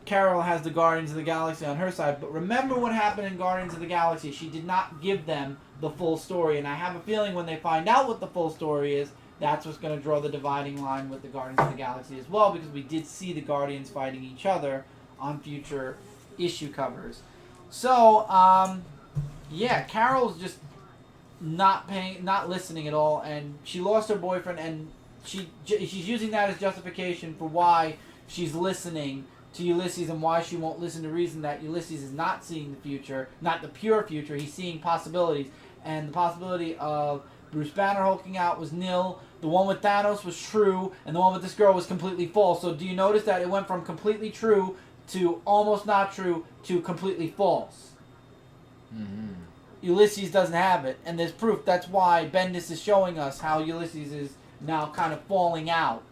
Carol has the Guardians of the Galaxy on her side. But remember what happened in Guardians of the Galaxy. She did not give them the full story. And I have a feeling when they find out what the full story is, that's what's going to draw the dividing line with the Guardians of the Galaxy as well, because we did see the Guardians fighting each other on future issue covers. So, yeah, Carol's just not listening at all, and she lost her boyfriend, and she's using that as justification for why she's listening to Ulysses and why she won't listen to reason that Ulysses is not seeing the future, not the pure future. He's seeing possibilities, and the possibility of Bruce Banner hulking out was nil. The one with Thanos was true, and the one with this girl was completely false. So do you notice that it went from completely true to almost not true to completely false? Mm-hmm. Ulysses doesn't have it, and there's proof. That's why Bendis is showing us how Ulysses is now kind of falling out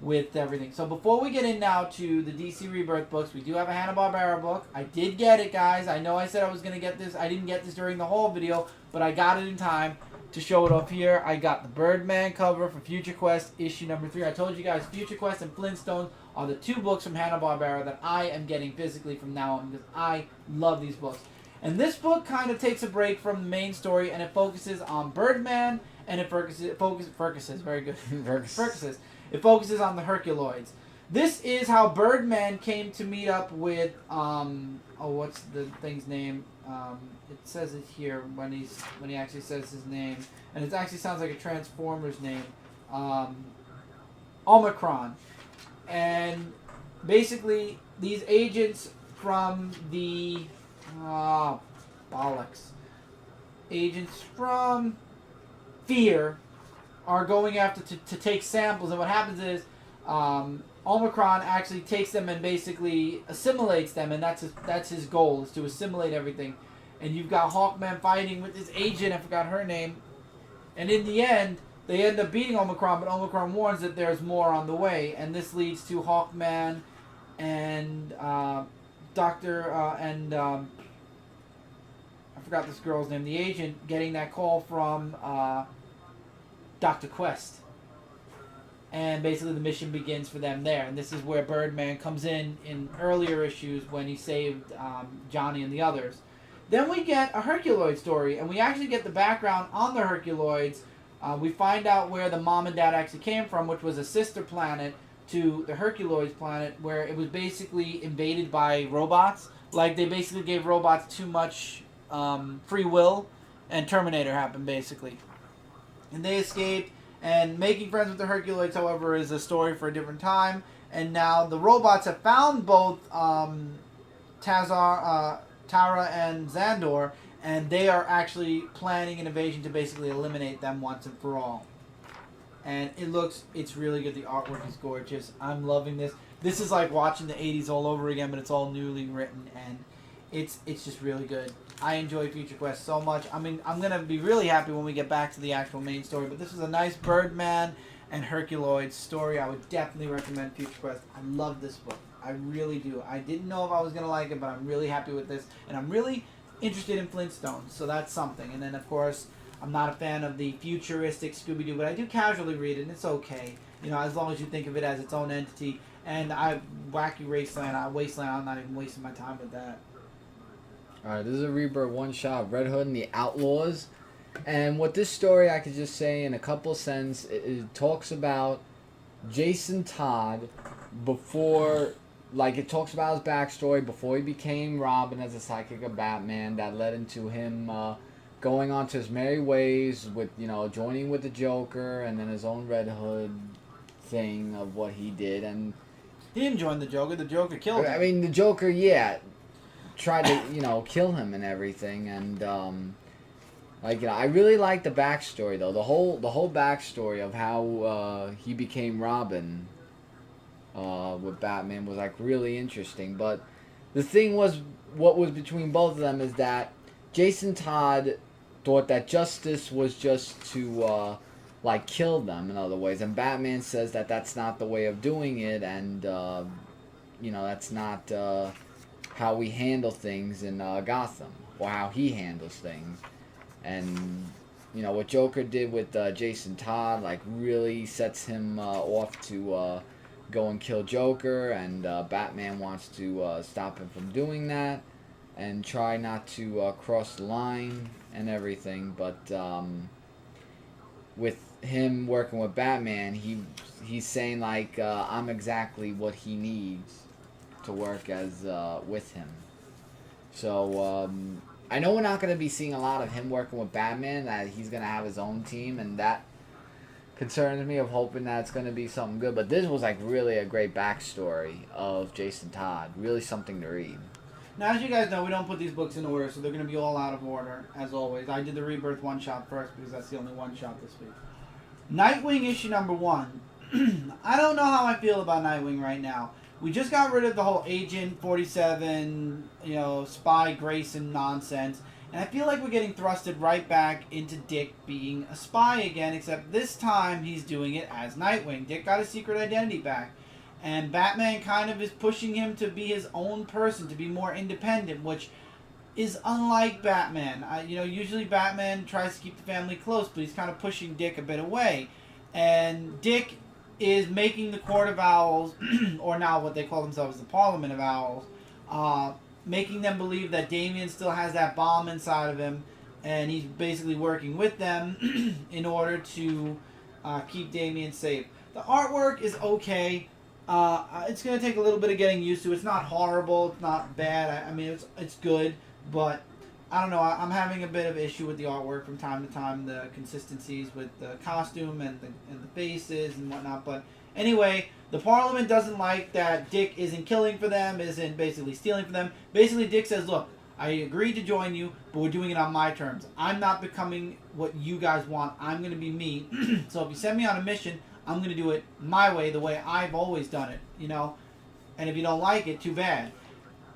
with everything. So before we get in now to the DC Rebirth books, we do have a Hanna-Barbera book. I did get it, guys. I know I said I was going to get this. I didn't get this during the haul video, but I got it in time to show it off here. I got the Birdman cover for Future Quest issue number 3. I told you guys Future Quest and Flintstones are the two books from Hanna-Barbera that I am getting physically from now on, because I love these books. And this book kind of takes a break from the main story, and it focuses on Birdman, and it focuses very good. It focuses on the Herculoids. This is how Birdman came to meet up with what's the thing's name? It says it here when he actually says his name, and it actually sounds like a Transformers name. Omicron. And basically these agents from the agents from Fear are going after to take samples, and what happens is Omicron actually takes them and basically assimilates them, and that's his goal, is to assimilate everything. And you've got Hawkman fighting with this agent, I forgot her name, and in the end they end up beating Omicron, but Omicron warns that there's more on the way, and this leads to Hawkman and I forgot this girl's name, the agent, getting that call from Dr. Quest. And basically the mission begins for them there. And this is where Birdman comes in earlier issues when he saved Johnny and the others. Then we get a Herculoid story, and we actually get the background on the Herculoids. We find out where the mom and dad actually came from, which was a sister planet to the Herculoids planet, where it was basically invaded by robots. Like, they basically gave robots too much free will, and Terminator happened, basically. And they escaped, and making friends with the Herculoids, however, is a story for a different time. and now the robots have found both Tara and Xandor, and they are actually planning an invasion to basically eliminate them once and for all. And it's really good. The artwork is gorgeous. I'm loving this. This is like watching the 80s all over again, but it's all newly written, and it's just really good. I enjoy Future Quest so much. I mean, I'm going to be really happy when we get back to the actual main story, but this is a nice Birdman and Herculoid story. I would definitely recommend Future Quest. I love this book. I really do. I didn't know if I was going to like it, but I'm really happy with this, and I'm really interested in Flintstones, so that's something. And then, of course, I'm not a fan of the futuristic Scooby-Doo, but I do casually read it, and it's okay. You know, as long as you think of it as its own entity. And Wacky Wasteland, I'm not even wasting my time with that. Alright, this is a Rebirth one-shot, Red Hood and the Outlaws. And with this story, I could just say in a couple sentences, it talks about Jason Todd before, like, it talks about his backstory before he became Robin as a sidekick of Batman. That led into him going on to his merry ways with, you know, joining with the Joker and then his own Red Hood thing of what he did. And he didn't join the Joker. The Joker killed him. I mean, the Joker, yeah, tried to, you know, kill him and everything. And like, you know, I really like the backstory though. The whole backstory of how he became Robin with Batman was like really interesting. But the thing was, what was between both of them is that Jason Todd thought that justice was just to like kill them in other ways, and Batman says that that's not the way of doing it, and you know, that's not how we handle things in Gotham, or how he handles things. And you know what Joker did with Jason Todd, like, really sets him off to go and kill Joker, and Batman wants to stop him from doing that and try not to cross the line and everything. But with him working with Batman, he's saying, like, I'm exactly what he needs to work as with him. So I know we're not going to be seeing a lot of him working with Batman, that he's going to have his own team, and that concerns me, of hoping that it's going to be something good. But this was like really a great backstory of Jason Todd. Really something to read. Now, as you guys know, we don't put these books in order, so they're going to be all out of order, as always. I did the Rebirth one-shot first, because that's the only one-shot this week. Nightwing issue number 1. I don't know how I feel about Nightwing right now. We just got rid of the whole Agent 47, you know, Spy Grayson nonsense, and I feel like we're getting thrusted right back into Dick being a spy again, except this time he's doing it as Nightwing. Dick got his secret identity back, and Batman kind of is pushing him to be his own person, to be more independent, which is unlike Batman. You know, usually Batman tries to keep the family close, but he's kind of pushing Dick a bit away. And Dick is making the Court of Owls, or now what they call themselves, the Parliament of Owls, making them believe that Damian still has that bomb inside of him, and he's basically working with them in order to keep Damian safe. The artwork is okay. It's going to take a little bit of getting used to. It's not horrible. It's not bad. I mean, it's good, but I don't know. I'm having a bit of issue with the artwork from time to time, the consistencies with the costume and the faces and whatnot. But anyway, the Parliament doesn't like that Dick isn't killing for them, isn't basically stealing for them. Basically, Dick says, look, I agreed to join you, but we're doing it on my terms. I'm not becoming what you guys want. I'm going to be me. So if you send me on a mission, I'm going to do it my way, the way I've always done it, you know. And if you don't like it, too bad.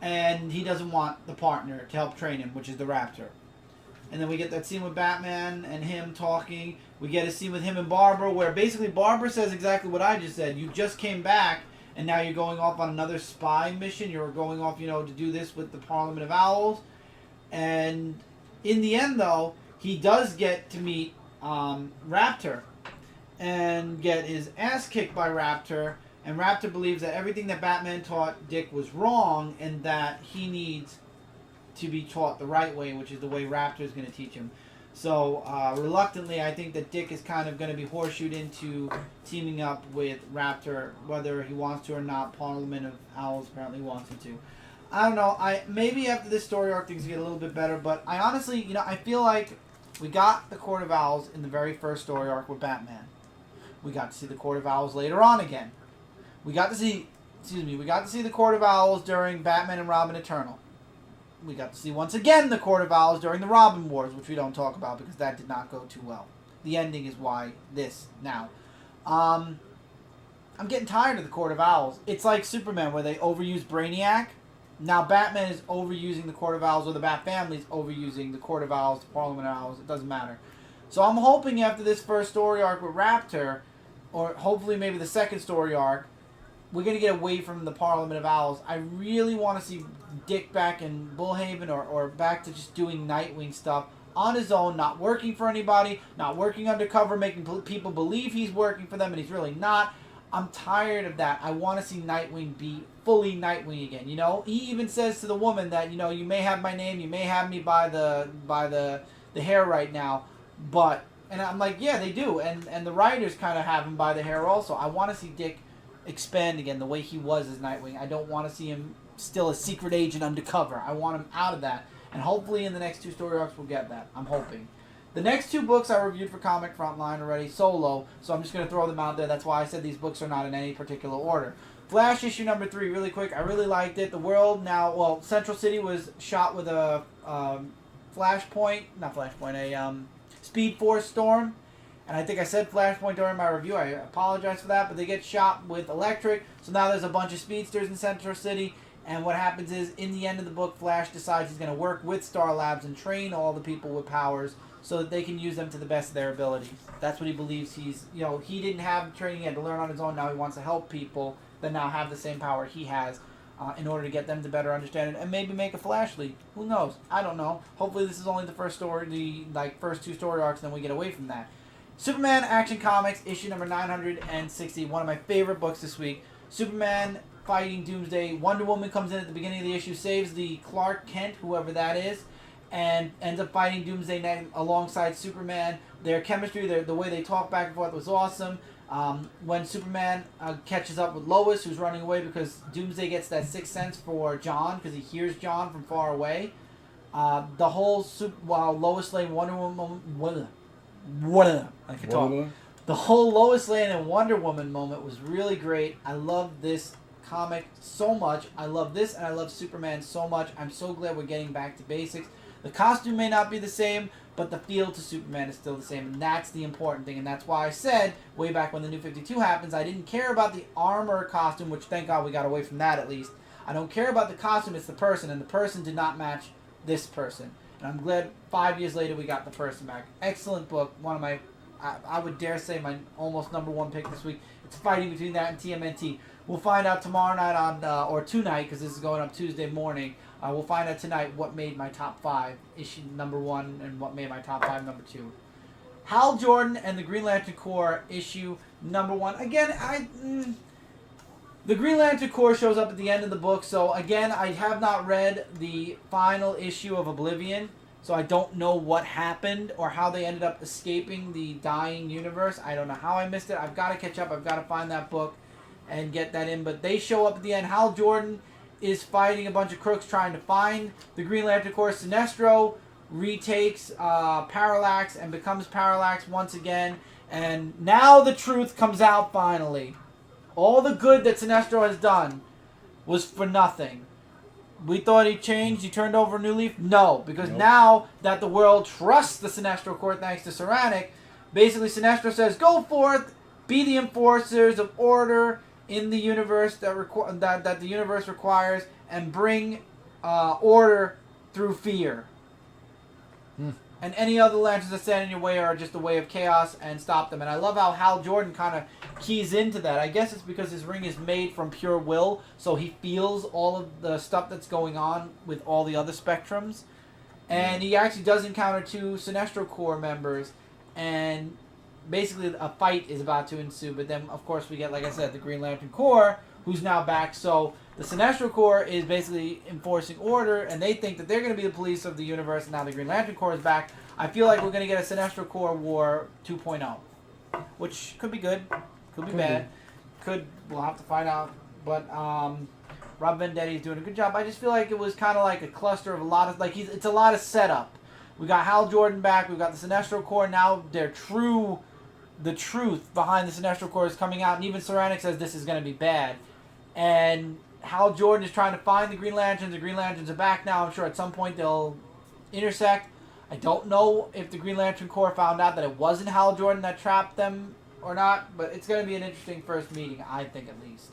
And he doesn't want the partner to help train him, which is the Raptor. And then we get that scene with Batman and him talking. We get a scene with him and Barbara where basically Barbara says exactly what I just said. You just came back and now you're going off on another spy mission. You're going off, you know, to do this with the Parliament of Owls. And in the end, though, he does get to meet Raptor and get his ass kicked by Raptor. And Raptor believes that everything that Batman taught Dick was wrong and that he needs to be taught the right way, which is the way Raptor is going to teach him. So, reluctantly, I think that Dick is kind of going to be horseshoed into teaming up with Raptor, whether he wants to or not. Parliament of Owls apparently wants him to. I don't know. Maybe after this story arc, things get a little bit better. But I honestly, you know, I feel like we got the Court of Owls in the very first story arc with Batman. We got to see the Court of Owls later on again. We got to see the Court of Owls during Batman and Robin Eternal. We got to see once again the Court of Owls during the Robin Wars, which we don't talk about because that did not go too well. The ending is why this now. I'm getting tired of the Court of Owls. It's like Superman where they overuse Brainiac. Now Batman is overusing the Court of Owls, or the Bat family is overusing the Court of Owls, the Parliament of Owls. It doesn't matter. So I'm hoping after this first story arc with Raptor, or hopefully maybe the second story arc, we're going to get away from the Parliament of Owls. I really want to see Dick back in Bullhaven or back to just doing Nightwing stuff on his own, not working for anybody, not working undercover, making people believe he's working for them and he's really not. I'm tired of that. I want to see Nightwing be fully Nightwing again. You know, he even says to the woman that, you know, you may have my name, you may have me by the hair right now, but, and I'm like, yeah, they do, and the writers kind of have him by the hair also. I want to see Dick expand again the way he was as Nightwing. I don't want to see him still a secret agent undercover. I want him out of that, and hopefully in the next 2 story arcs we'll get that. I'm hoping. The next 2 books I reviewed for Comic Frontline already solo, so I'm just going to throw them out there. That's why I said these books are not in any particular order. Flash issue number 3, really quick. I really liked it. The world now, well, Central City was shot with a Speed Force storm. And I think I said Flashpoint during my review. I apologize for that, but they get shot with electric. So now there's a bunch of speedsters in Central City. And what happens is, in the end of the book, Flash decides he's going to work with Star Labs and train all the people with powers so that they can use them to the best of their abilities. That's what he believes he's, you know, he didn't have training, he had to learn on his own. Now he wants to help people that now have the same power he has in order to get them to better understand it and maybe make a Flash League. Who knows? I don't know. Hopefully this is only the first story, the first 2 story arcs, then we get away from that. Superman Action Comics, issue number 960, one of my favorite books this week. Superman fighting Doomsday. Wonder Woman comes in at the beginning of the issue, saves the Clark Kent, whoever that is, and ends up fighting Doomsday alongside Superman. Their chemistry, the way they talk back and forth was awesome. When Superman catches up with Lois, who's running away because Doomsday gets that 6th sense for John, because he hears John from far away. The whole while Lois Lane, Wonder Woman... I can talk. The whole Lois Lane and Wonder Woman moment was really great. I love this comic so much. I love this and I love Superman so much. I'm so glad we're getting back to basics. The costume may not be the same, but the feel to Superman is still the same, and that's the important thing. And that's why I said way back when the New 52 happens, I didn't care about the armor costume, which thank God we got away from that at least. I don't care about the costume, it's the person, and the person did not match this person. And I'm glad 5 years later we got the person back. Excellent book. One of my, I would dare say, my almost number 1 pick this week. It's fighting between that and TMNT. We'll find out tomorrow night on, or tonight, because this is going up Tuesday morning. We'll find out tonight what made my top 5 issue number 1 and what made my top 5 number 2. Hal Jordan and the Green Lantern Corps issue number 1. Again, the Green Lantern Corps shows up at the end of the book, so again, I have not read the final issue of Oblivion, so I don't know what happened or how they ended up escaping the dying universe. I don't know how I missed it. I've got to catch up. I've got to find that book and get that in, but they show up at the end. Hal Jordan is fighting a bunch of crooks trying to find the Green Lantern Corps. Sinestro retakes Parallax and becomes Parallax once again, and now the truth comes out finally. All the good that Sinestro has done was for nothing. We thought he changed, he turned over a new leaf. No, because now that the world trusts the Sinestro Corps thanks to Saranic, basically Sinestro says, go forth, be the enforcers of order in the universe that the universe requires, and bring order through fear. And any other lanterns that stand in your way are just a way of chaos, and stop them. And I love how Hal Jordan kind of keys into that. I guess it's because his ring is made from pure will, so he feels all of the stuff that's going on with all the other spectrums. And he actually does encounter 2 Sinestro Corps members, and basically a fight is about to ensue. But then, of course, we get, like I said, the Green Lantern Corps, who's now back. So the Sinestro Corps is basically enforcing order, and they think that they're going to be the police of the universe, and now the Green Lantern Corps is back. I feel like we're going to get a Sinestro Corps War 2.0, which could be good, could be bad. We'll have to find out. But Rob Vendetti is doing a good job. I just feel like it was kind of like a cluster of a lot of, it's a lot of setup. We got Hal Jordan back, we've got the Sinestro Corps, now their true the truth behind the Sinestro Corps is coming out, and even Saranic says this is going to be bad. And Hal Jordan is trying to find the Green Lanterns. The Green Lanterns are back now. I'm sure at some point they'll intersect. I don't know if the Green Lantern Corps found out that it wasn't Hal Jordan that trapped them or not, but it's going to be an interesting first meeting, I think at least.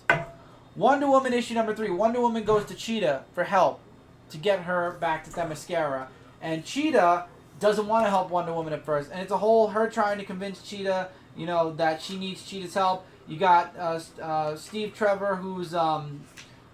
Wonder Woman issue number 3. Wonder Woman goes to Cheetah for help to get her back to Themyscira. And Cheetah doesn't want to help Wonder Woman at first. And it's a whole her trying to convince Cheetah, that she needs Cheetah's help. You got Steve Trevor, who's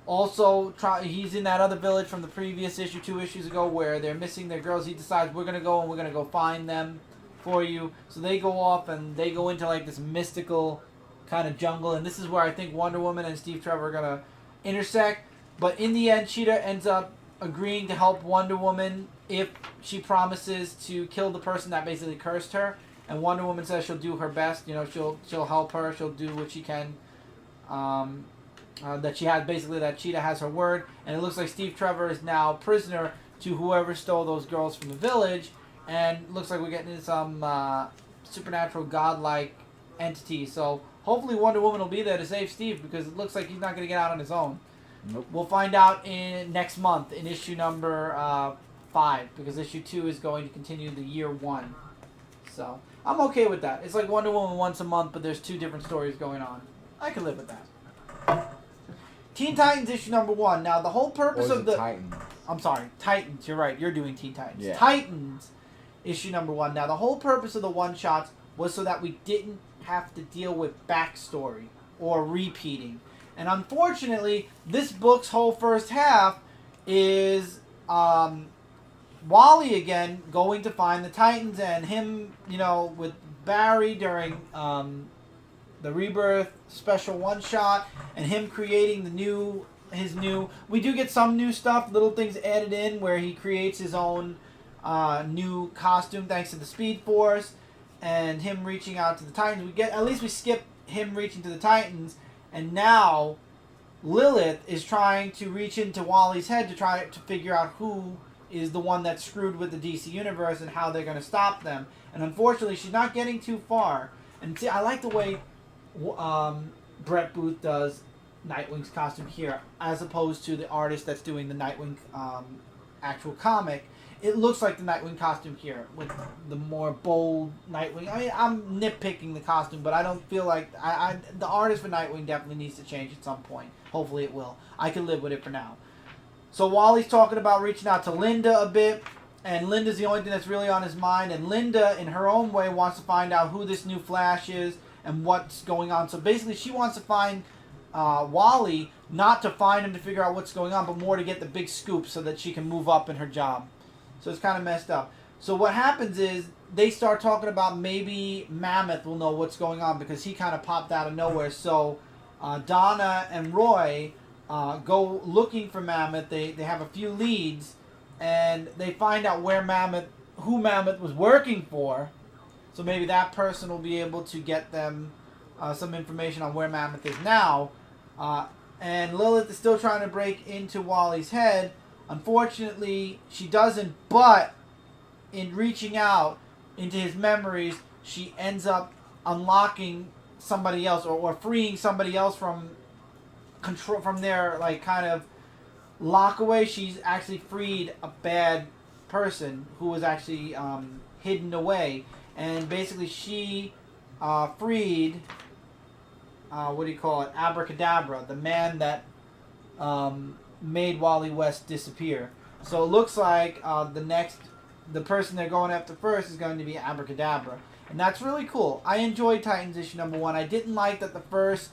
also he's in that other village from the previous issue, 2 issues ago, where they're missing their girls. He decides we're going to go find them for you. So they go off and they go into like this mystical kind of jungle. And this is where I think Wonder Woman and Steve Trevor are going to intersect. But in the end, Cheetah ends up agreeing to help Wonder Woman if she promises to kill the person that basically cursed her. And Wonder Woman says she'll do her best. She'll help her. She'll do what she can. That Cheetah has her word. And it looks like Steve Trevor is now prisoner to whoever stole those girls from the village. And it looks like we're getting into some supernatural godlike entity. So hopefully Wonder Woman will be there to save Steve, because it looks like he's not going to get out on his own. Nope. We'll find out in next month in issue number 5, because issue 2 is going to continue the year 1. So I'm okay with that. It's like Wonder Woman once a month, but there's 2 different stories going on. I can live with that. Teen Titans issue number 1. Now the whole purpose of the Titans. I'm sorry, Titans. You're right. You're doing Teen Titans. Yeah. Titans issue number 1. Now the whole purpose of the one-shots was so that we didn't have to deal with backstory or repeating. And unfortunately, this book's whole first half is Wally again going to find the Titans, and him, with Barry during the Rebirth special one-shot, and him creating we do get some new stuff, little things added in where he creates his own new costume thanks to the Speed Force, and him reaching out to the Titans. We skip him reaching to the Titans, and now Lilith is trying to reach into Wally's head to try to figure out who is the one that's screwed with the DC Universe and how they're going to stop them. And unfortunately, she's not getting too far. And see, I like the way Brett Booth does Nightwing's costume here, as opposed to the artist that's doing the Nightwing actual comic. It looks like the Nightwing costume here, with the more bold Nightwing. I mean, I'm nitpicking the costume, but I don't feel like... the artist for Nightwing definitely needs to change at some point. Hopefully it will. I can live with it for now. So Wally's talking about reaching out to Linda a bit, and Linda's the only thing that's really on his mind, and Linda, in her own way, wants to find out who this new Flash is and what's going on. So basically, she wants to find Wally, not to find him to figure out what's going on, but more to get the big scoop so that she can move up in her job. So it's kind of messed up. So what happens is they start talking about maybe Mammoth will know what's going on, because he kind of popped out of nowhere. So Donna and Roy go looking for Mammoth. They have a few leads, and they find out who Mammoth was working for. So maybe that person will be able to get them some information on where Mammoth is now. And Lilith is still trying to break into Wally's head. Unfortunately, she doesn't, but in reaching out into his memories, she ends up unlocking somebody else, or freeing somebody else from control, from their kind of lock away. She's actually freed a bad person who was actually hidden away, and basically she freed Abracadabra, the man that made Wally West disappear. So it looks like the person they're going after first is going to be Abracadabra. And that's really cool. I enjoyed Titans issue number 1. I didn't like that the first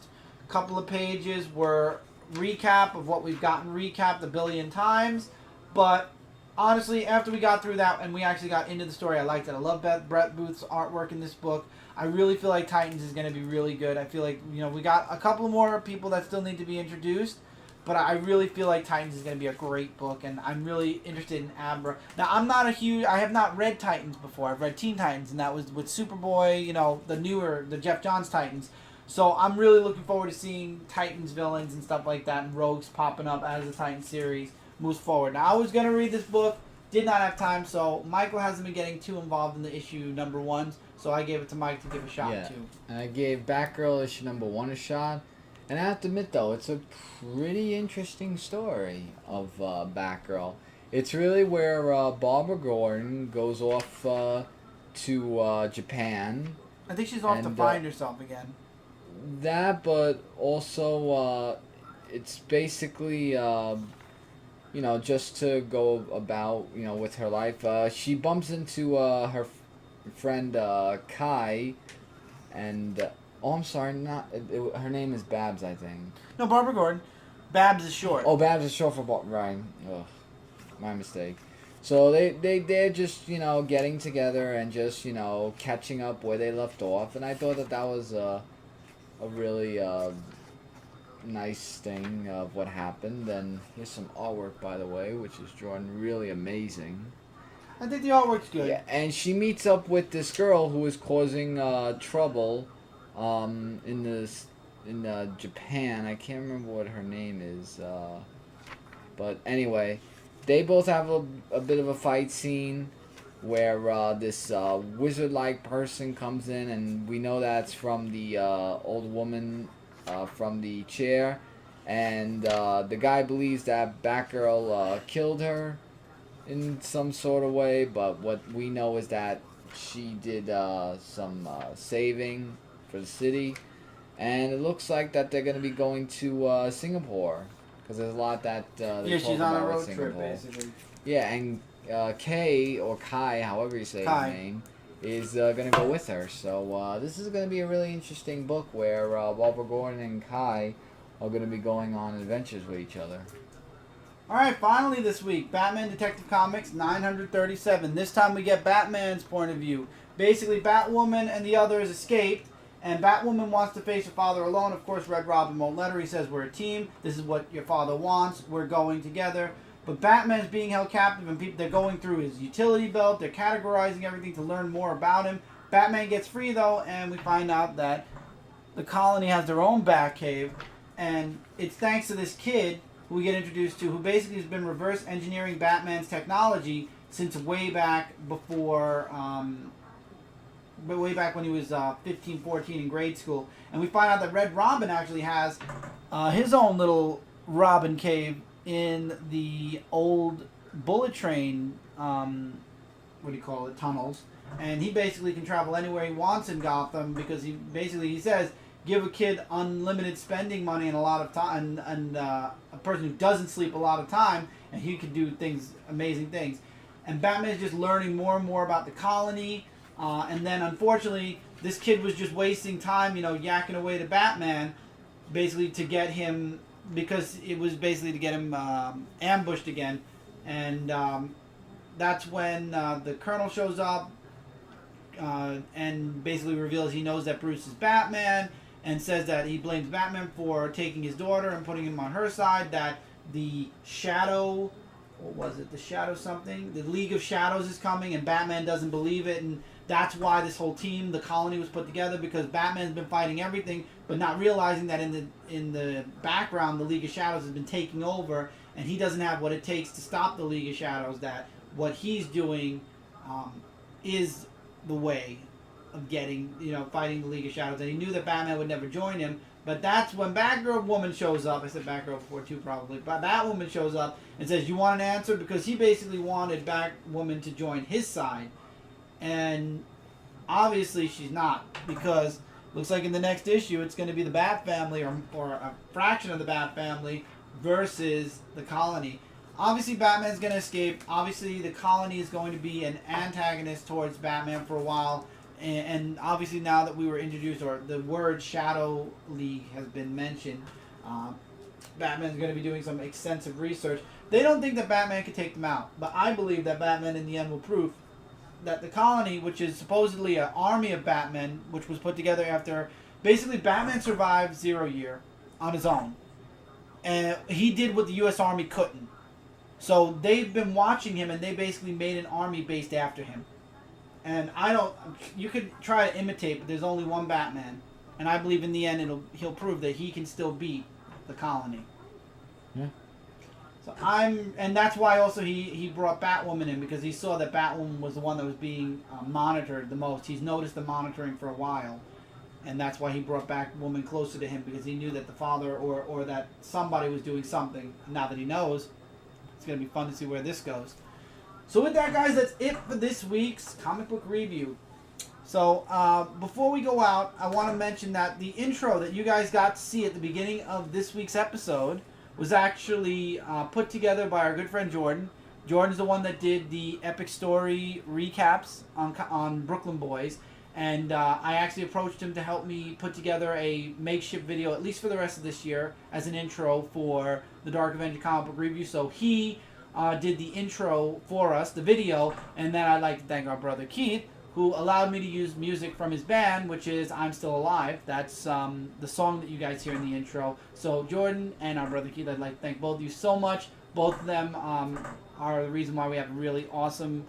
couple of pages were recap of what we've gotten recapped a billion times. But honestly, after we got through that and we actually got into the story, I liked it. I love Brett Booth's artwork in this book. I really feel like Titans is going to be really good. I feel like, we got a couple more people that still need to be introduced. But I really feel like Titans is going to be a great book, and I'm really interested in Abra. Now, I have not read Titans before. I've read Teen Titans, and that was with Superboy, the Jeff Johns Titans. So I'm really looking forward to seeing Titans villains and stuff like that, and rogues popping up as the Titans series moves forward. Now, I was going to read this book, did not have time, so Michael hasn't been getting too involved in the issue number 1s. So I gave it to Mike to give a shot to. And I gave Batgirl issue number 1 a shot. And I have to admit, though, it's a pretty interesting story of Batgirl. It's really where Barbara Gordon goes off to Japan. I think she's off to find herself again. That, but also it's basically, just to go about, with her life. She bumps into her friend Kai, and I'm sorry, her name is Babs, I think. No, Barbara Gordon. Babs is short. Oh, Babs is short for Ryan. Ugh, my mistake. So they're just getting together and just catching up where they left off, and I thought that was a really nice thing of what happened. And here's some artwork, by the way, which is drawn really amazing. I think the artwork's good. Yeah, and she meets up with this girl who is causing trouble in Japan. I can't remember what her name is, but anyway, they both have a bit of a fight scene where this wizard-like person comes in, and we know that's from the old woman from the chair, and the guy believes that Batgirl killed her in some sort of way, but what we know is that she did some saving for the city, and it looks like that they're going to be going to Singapore, because there's a lot that they talk she's on about a road with Singapore. trip, basically. Yeah, and Kay, or Kai, however you say his name, is going to go with her. So this is going to be a really interesting book where Barbara Gordon and Kai are going to be going on adventures with each other. Alright, finally this week, Batman Detective Comics 937. This time we get Batman's point of view. Basically, Batwoman and the others escaped, and Batwoman wants to face her father alone. Of course, Red Robin won't let her. He says, we're a team. This is what your father wants. We're going together. But Batman's being held captive, and they're going through his utility belt. They're categorizing everything to learn more about him. Batman gets free, though, and we find out that the colony has their own Batcave, and it's thanks to this kid who we get introduced to, who basically has been reverse engineering Batman's technology since way back before, but way back when he was 15, 14 in grade school. And we find out that Red Robin actually has his own little Robin cave in the old bullet train, tunnels. And he basically can travel anywhere he wants in Gotham, because he says, give a kid unlimited spending money and a lot of time, and a person who doesn't sleep a lot of time, and he could do amazing things. And Batman is just learning more and more about the colony, and then unfortunately, this kid was just wasting time, yakking away to Batman, basically to get him, because it was basically to get him ambushed again, and that's when the Colonel shows up, and basically reveals he knows that Bruce is Batman, and says that he blames Batman for taking his daughter and putting him on her side, that the Shadow, the League of Shadows is coming, and Batman doesn't believe it, and that's why this whole team, the colony, was put together, because Batman's been fighting everything, but not realizing that in the background, the League of Shadows has been taking over, and he doesn't have what it takes to stop the League of Shadows, that what he's doing is the way of fighting the League of Shadows, and he knew that Batman would never join him. But that's when Batwoman shows up. I said Batgirl before too, probably. But Batwoman shows up and says, you want an answer? Because he basically wanted Batwoman to join his side. And obviously she's not, because looks like in the next issue it's going to be the Bat Family, or a fraction of the Bat Family, versus the colony. Obviously Batman's going to escape. Obviously the colony is going to be an antagonist towards Batman for a while. And obviously now that we were introduced, or the word Shadow League has been mentioned, Batman's going to be doing some extensive research. They don't think that Batman can take them out, but I believe that Batman in the end will prove that the colony, which is supposedly an army of Batmen, which was put together after, basically Batman survived 0 Year on his own, and he did what the U.S. Army couldn't. So they've been watching him, and they basically made an army based after him. And you could try to imitate, but there's only one Batman. And I believe in the end he'll prove that he can still beat the colony. Yeah. So and that's why also he brought Batwoman in, because he saw that Batwoman was the one that was being monitored the most. He's noticed the monitoring for a while, and that's why he brought Batwoman closer to him, because he knew that the father or that somebody was doing something. Now that he knows, it's going to be fun to see where this goes. So with that, guys, that's it for this week's comic book review. So before we go out, I want to mention that the intro that you guys got to see at the beginning of this week's episode was actually put together by our good friend Jordan. Jordan's the one that did the Epic Story recaps on Brooklyn Boys. And I actually approached him to help me put together a makeshift video, at least for the rest of this year, as an intro for the Dark Avenger comic book review. So he did the intro for us, the video, and then I'd like to thank our brother Keith, who allowed me to use music from his band, which is I'm Still Alive. That's the song that you guys hear in the intro. So Jordan and our brother Keith, I'd like to thank both of you so much. Both of them are the reason why we have a really awesome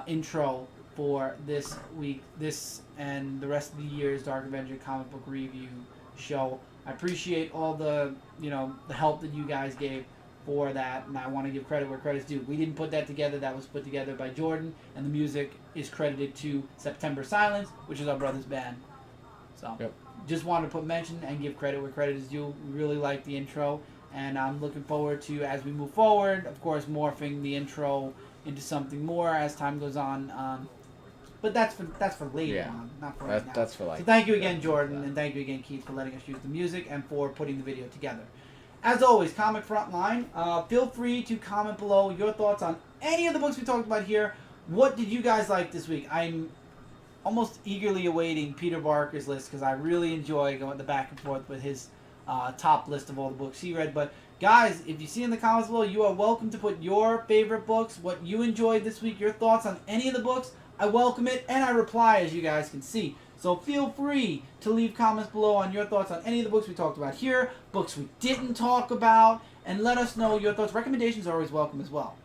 intro for this week, this and the rest of the year's Dark Avenger comic book review show. I appreciate all the the help that you guys gave for that, and I want to give credit where credit's due. We didn't put that together. That was put together by Jordan, and the music is credited to September Silence, which is our brother's band. So just wanted to mention and give credit where credit is due. We really like the intro, and I'm looking forward to, as we move forward, of course, morphing the intro into something more as time goes on. But that's for later on, not for right now. That's for So thank you again, Jordan, and thank you again, Keith, for letting us use the music and for putting the video together. As always, Comic Frontline, feel free to comment below your thoughts on any of the books we talked about here. What did you guys like this week? I'm almost eagerly awaiting Peter Barker's list, because I really enjoy going the back and forth with his top list of all the books he read. But guys, if you see in the comments below, you are welcome to put your favorite books, what you enjoyed this week, your thoughts on any of the books. I welcome it, and I reply, as you guys can see. So feel free to leave comments below on your thoughts on any of the books we talked about here, books we didn't talk about, and let us know your thoughts. Recommendations are always welcome as well.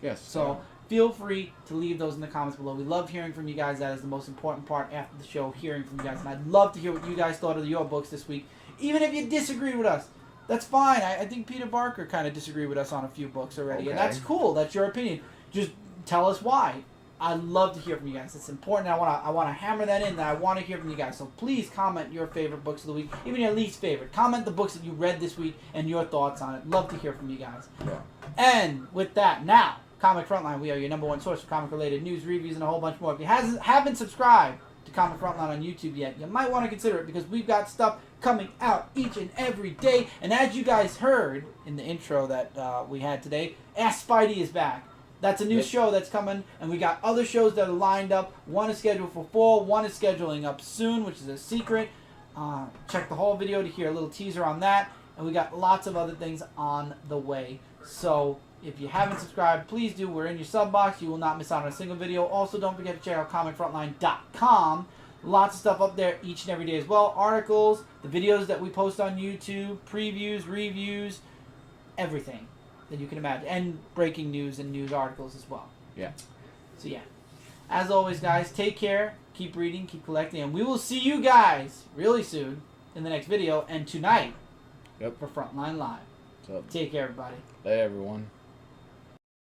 Yes. So feel free to leave those in the comments below. We love hearing from you guys. That is the most important part after the show, hearing from you guys. And I'd love to hear what you guys thought of your books this week. Even if you disagreed with us, that's fine. I think Peter Barker kind of disagreed with us on a few books already. And that's cool. That's your opinion. Just tell us why. I'd love to hear from you guys. It's important. I want to hammer that in, that I want to hear from you guys. So please comment your favorite books of the week, even your least favorite. Comment the books that you read this week and your thoughts on it. Love to hear from you guys. Yeah. And with that, now, Comic Frontline, we are your #1 source for comic-related news, reviews, and a whole bunch more. If you haven't subscribed to Comic Frontline on YouTube yet, you might want to consider it, because we've got stuff coming out each and every day. And as you guys heard in the intro that we had today, Ask Spidey is back. That's a new show that's coming, and we got other shows that are lined up. One is scheduled for fall, one is scheduling up soon, which is a secret. Check the whole video to hear a little teaser on that, and we got lots of other things on the way. So if you haven't subscribed, please do. We're in your sub box. You will not miss out on a single video. Also, don't forget to check out comicfrontline.com. Lots of stuff up there each and every day as well. Articles, the videos that we post on YouTube, previews, reviews, everything that you can imagine, and breaking news and news articles as well. Yeah. So yeah, as always, guys, take care, keep reading, keep collecting, and we will see you guys really soon in the next video, and tonight for Frontline Live. So take care, everybody. bye, everyone.